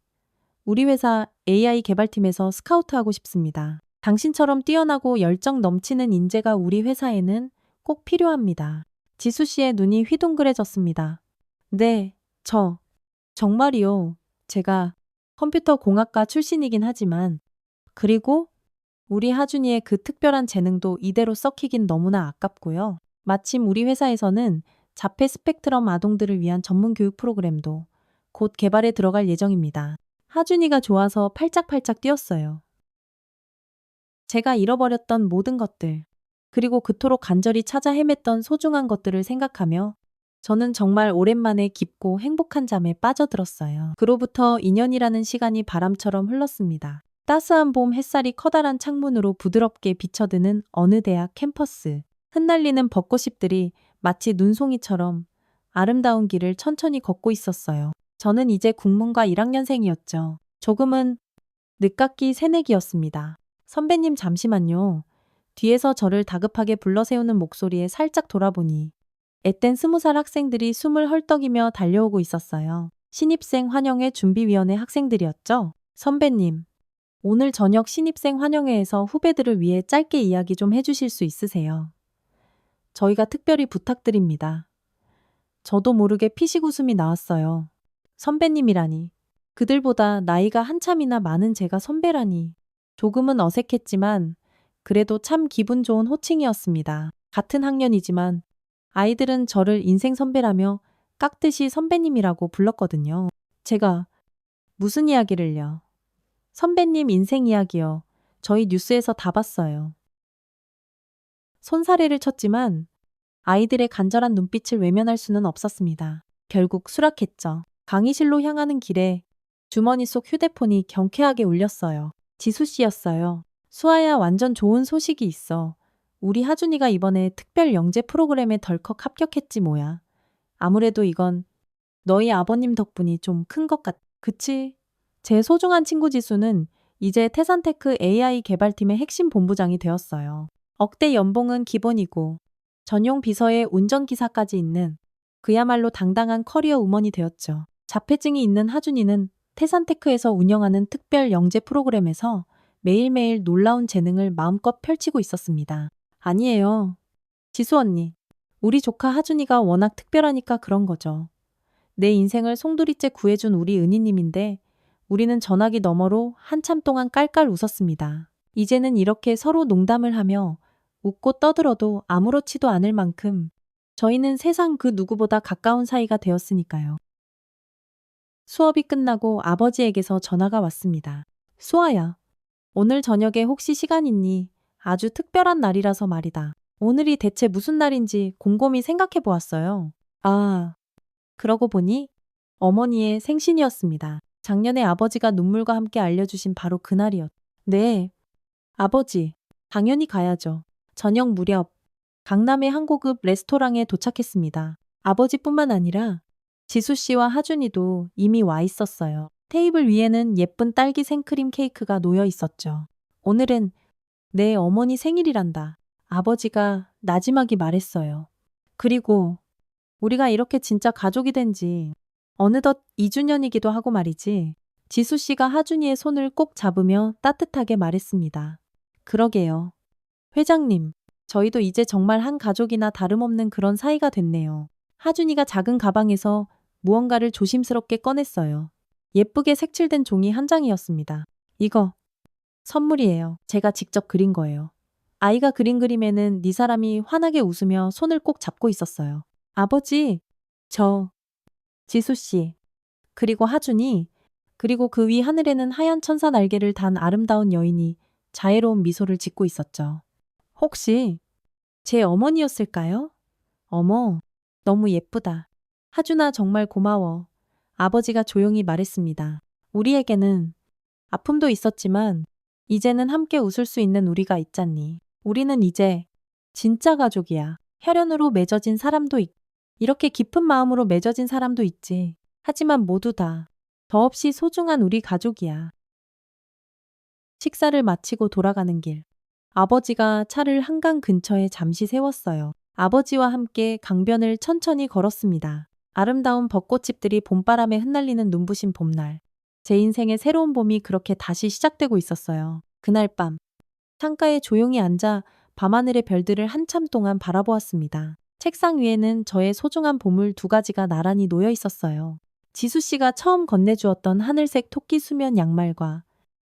우리 회사 AI 개발팀에서 스카우트하고 싶습니다. 당신처럼 뛰어나고 열정 넘치는 인재가 우리 회사에는 꼭 필요합니다. 지수 씨의 눈이 휘둥그레졌습니다. 네, 정말이요. 제가 컴퓨터 공학과 출신이긴 하지만 그리고 우리 하준이의 그 특별한 재능도 이대로 썩히긴 너무나 아깝고요. 마침 우리 회사에서는 자폐 스펙트럼 아동들을 위한 전문 교육 프로그램도 곧 개발에 들어갈 예정입니다. 하준이가 좋아서 팔짝팔짝 뛰었어요. 제가 잃어버렸던 모든 것들, 그리고 그토록 간절히 찾아 헤맸던 소중한 것들을 생각하며 저는 정말 오랜만에 깊고 행복한 잠에 빠져들었어요. 그로부터 2년이라는 시간이 바람처럼 흘렀습니다. 따스한 봄 햇살이 커다란 창문으로 부드럽게 비쳐드는 어느 대학 캠퍼스. 흩날리는 벚꽃잎들이 마치 눈송이처럼 아름다운 길을 천천히 걷고 있었어요. 저는 이제 국문과 1학년생이었죠. 조금은 늦깎이 새내기였습니다. 선배님 잠시만요. 뒤에서 저를 다급하게 불러세우는 목소리에 살짝 돌아보니 앳된 20살 학생들이 숨을 헐떡이며 달려오고 있었어요. 신입생 환영회 준비위원회 학생들이었죠. 선배님, 오늘 저녁 신입생 환영회에서 후배들을 위해 짧게 이야기 좀 해주실 수 있으세요? 저희가 특별히 부탁드립니다. 저도 모르게 피식 웃음이 나왔어요. 선배님이라니. 그들보다 나이가 한참이나 많은 제가 선배라니. 조금은 어색했지만 그래도 참 기분 좋은 호칭이었습니다. 같은 학년이지만 아이들은 저를 인생 선배라며 깍듯이 선배님이라고 불렀거든요. 제가 무슨 이야기를요? 선배님 인생 이야기요. 저희 뉴스에서 다 봤어요. 손사래를 쳤지만 아이들의 간절한 눈빛을 외면할 수는 없었습니다. 결국 수락했죠. 강의실로 향하는 길에 주머니 속 휴대폰이 경쾌하게 울렸어요. 지수 씨였어요. 수아야, 완전 좋은 소식이 있어. 우리 하준이가 이번에 특별 영재 프로그램에 덜컥 합격했지 뭐야. 아무래도 이건 너희 아버님 덕분이 좀 큰 것 같. 그치? 제 소중한 친구 지수는 이제 태산테크 AI 개발팀의 핵심 본부장이 되었어요. 억대 연봉은 기본이고 전용 비서에 운전기사까지 있는 그야말로 당당한 커리어 우먼이 되었죠. 자폐증이 있는 하준이는 태산테크에서 운영하는 특별 영재 프로그램에서 매일매일 놀라운 재능을 마음껏 펼치고 있었습니다. 아니에요. 지수 언니. 우리 조카 하준이가 워낙 특별하니까 그런 거죠. 내 인생을 송두리째 구해준 우리 은희님인데 우리는 전화기 너머로 한참 동안 깔깔 웃었습니다. 이제는 이렇게 서로 농담을 하며 웃고 떠들어도 아무렇지도 않을 만큼 저희는 세상 그 누구보다 가까운 사이가 되었으니까요. 수업이 끝나고 아버지에게서 전화가 왔습니다. 수아야, 오늘 저녁에 혹시 시간 있니? 아주 특별한 날이라서 말이다. 오늘이 대체 무슨 날인지 곰곰이 생각해 보았어요. 아, 그러고 보니 어머니의 생신이었습니다. 작년에 아버지가 눈물과 함께 알려주신 바로 그날이었. 네, 아버지, 당연히 가야죠. 저녁 무렵 강남의 한 고급 레스토랑에 도착했습니다. 아버지뿐만 아니라 지수 씨와 하준이도 이미 와 있었어요. 테이블 위에는 예쁜 딸기 생크림 케이크가 놓여 있었죠. 오늘은 내 어머니 생일이란다. 아버지가 나지막이 말했어요. 그리고 우리가 이렇게 진짜 가족이 된 지 어느덧 2주년이기도 하고 말이지. 지수 씨가 하준이의 손을 꼭 잡으며 따뜻하게 말했습니다. 그러게요. 회장님, 저희도 이제 정말 한 가족이나 다름없는 그런 사이가 됐네요. 하준이가 작은 가방에서 무언가를 조심스럽게 꺼냈어요. 예쁘게 색칠된 종이 한 장이었습니다. 이거 선물이에요. 제가 직접 그린 거예요. 아이가 그린 그림에는 네 사람이 환하게 웃으며 손을 꼭 잡고 있었어요. 아버지, 저, 지수 씨, 그리고 하준이, 그리고 그 위 하늘에는 하얀 천사 날개를 단 아름다운 여인이 자애로운 미소를 짓고 있었죠. 혹시 제 어머니였을까요? 어머, 너무 예쁘다. 하준아, 정말 고마워. 아버지가 조용히 말했습니다. 우리에게는 아픔도 있었지만 이제는 함께 웃을 수 있는 우리가 있잖니. 우리는 이제 진짜 가족이야. 혈연으로 맺어진 사람도 있고 이렇게 깊은 마음으로 맺어진 사람도 있지. 하지만 모두 다 더없이 소중한 우리 가족이야. 식사를 마치고 돌아가는 길. 아버지가 차를 한강 근처에 잠시 세웠어요. 아버지와 함께 강변을 천천히 걸었습니다. 아름다운 벚꽃잎들이 봄바람에 흩날리는 눈부신 봄날. 제 인생의 새로운 봄이 그렇게 다시 시작되고 있었어요. 그날 밤, 창가에 조용히 앉아 밤하늘의 별들을 한참 동안 바라보았습니다. 책상 위에는 저의 소중한 보물 2가지가 나란히 놓여 있었어요. 지수 씨가 처음 건네주었던 하늘색 토끼 수면 양말과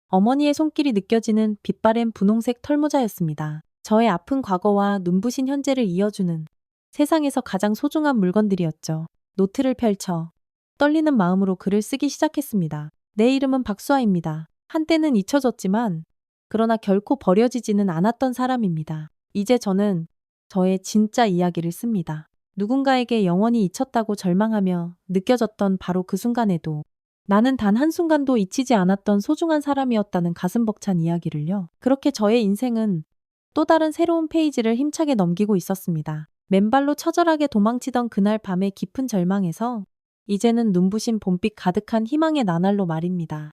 어머니의 손길이 느껴지는 빛바랜 분홍색 털모자였습니다. 저의 아픈 과거와 눈부신 현재를 이어주는 세상에서 가장 소중한 물건들이었죠. 노트를 펼쳐 떨리는 마음으로 글을 쓰기 시작했습니다. 내 이름은 박수아입니다. 한때는 잊혀졌지만 그러나 결코 버려지지는 않았던 사람입니다. 이제 저는 저의 진짜 이야기를 씁니다. 누군가에게 영원히 잊혔다고 절망하며 느껴졌던 바로 그 순간에도 나는 단 한순간도 잊히지 않았던 소중한 사람이었다는 가슴 벅찬 이야기를요. 그렇게 저의 인생은 또 다른 새로운 페이지를 힘차게 넘기고 있었습니다. 맨발로 처절하게 도망치던 그날 밤의 깊은 절망에서 이제는 눈부신 봄빛 가득한 희망의 나날로 말입니다.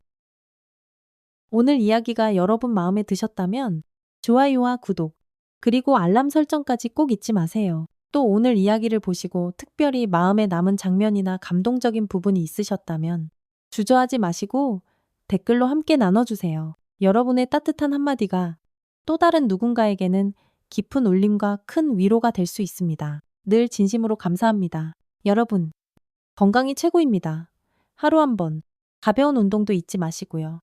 오늘 이야기가 여러분 마음에 드셨다면 좋아요와 구독, 그리고 알람 설정까지 꼭 잊지 마세요. 또 오늘 이야기를 보시고 특별히 마음에 남은 장면이나 감동적인 부분이 있으셨다면 주저하지 마시고 댓글로 함께 나눠주세요. 여러분의 따뜻한 한마디가 또 다른 누군가에게는 깊은 울림과 큰 위로가 될 수 있습니다. 늘 진심으로 감사합니다. 여러분, 건강이 최고입니다. 하루 한 번 가벼운 운동도 잊지 마시고요.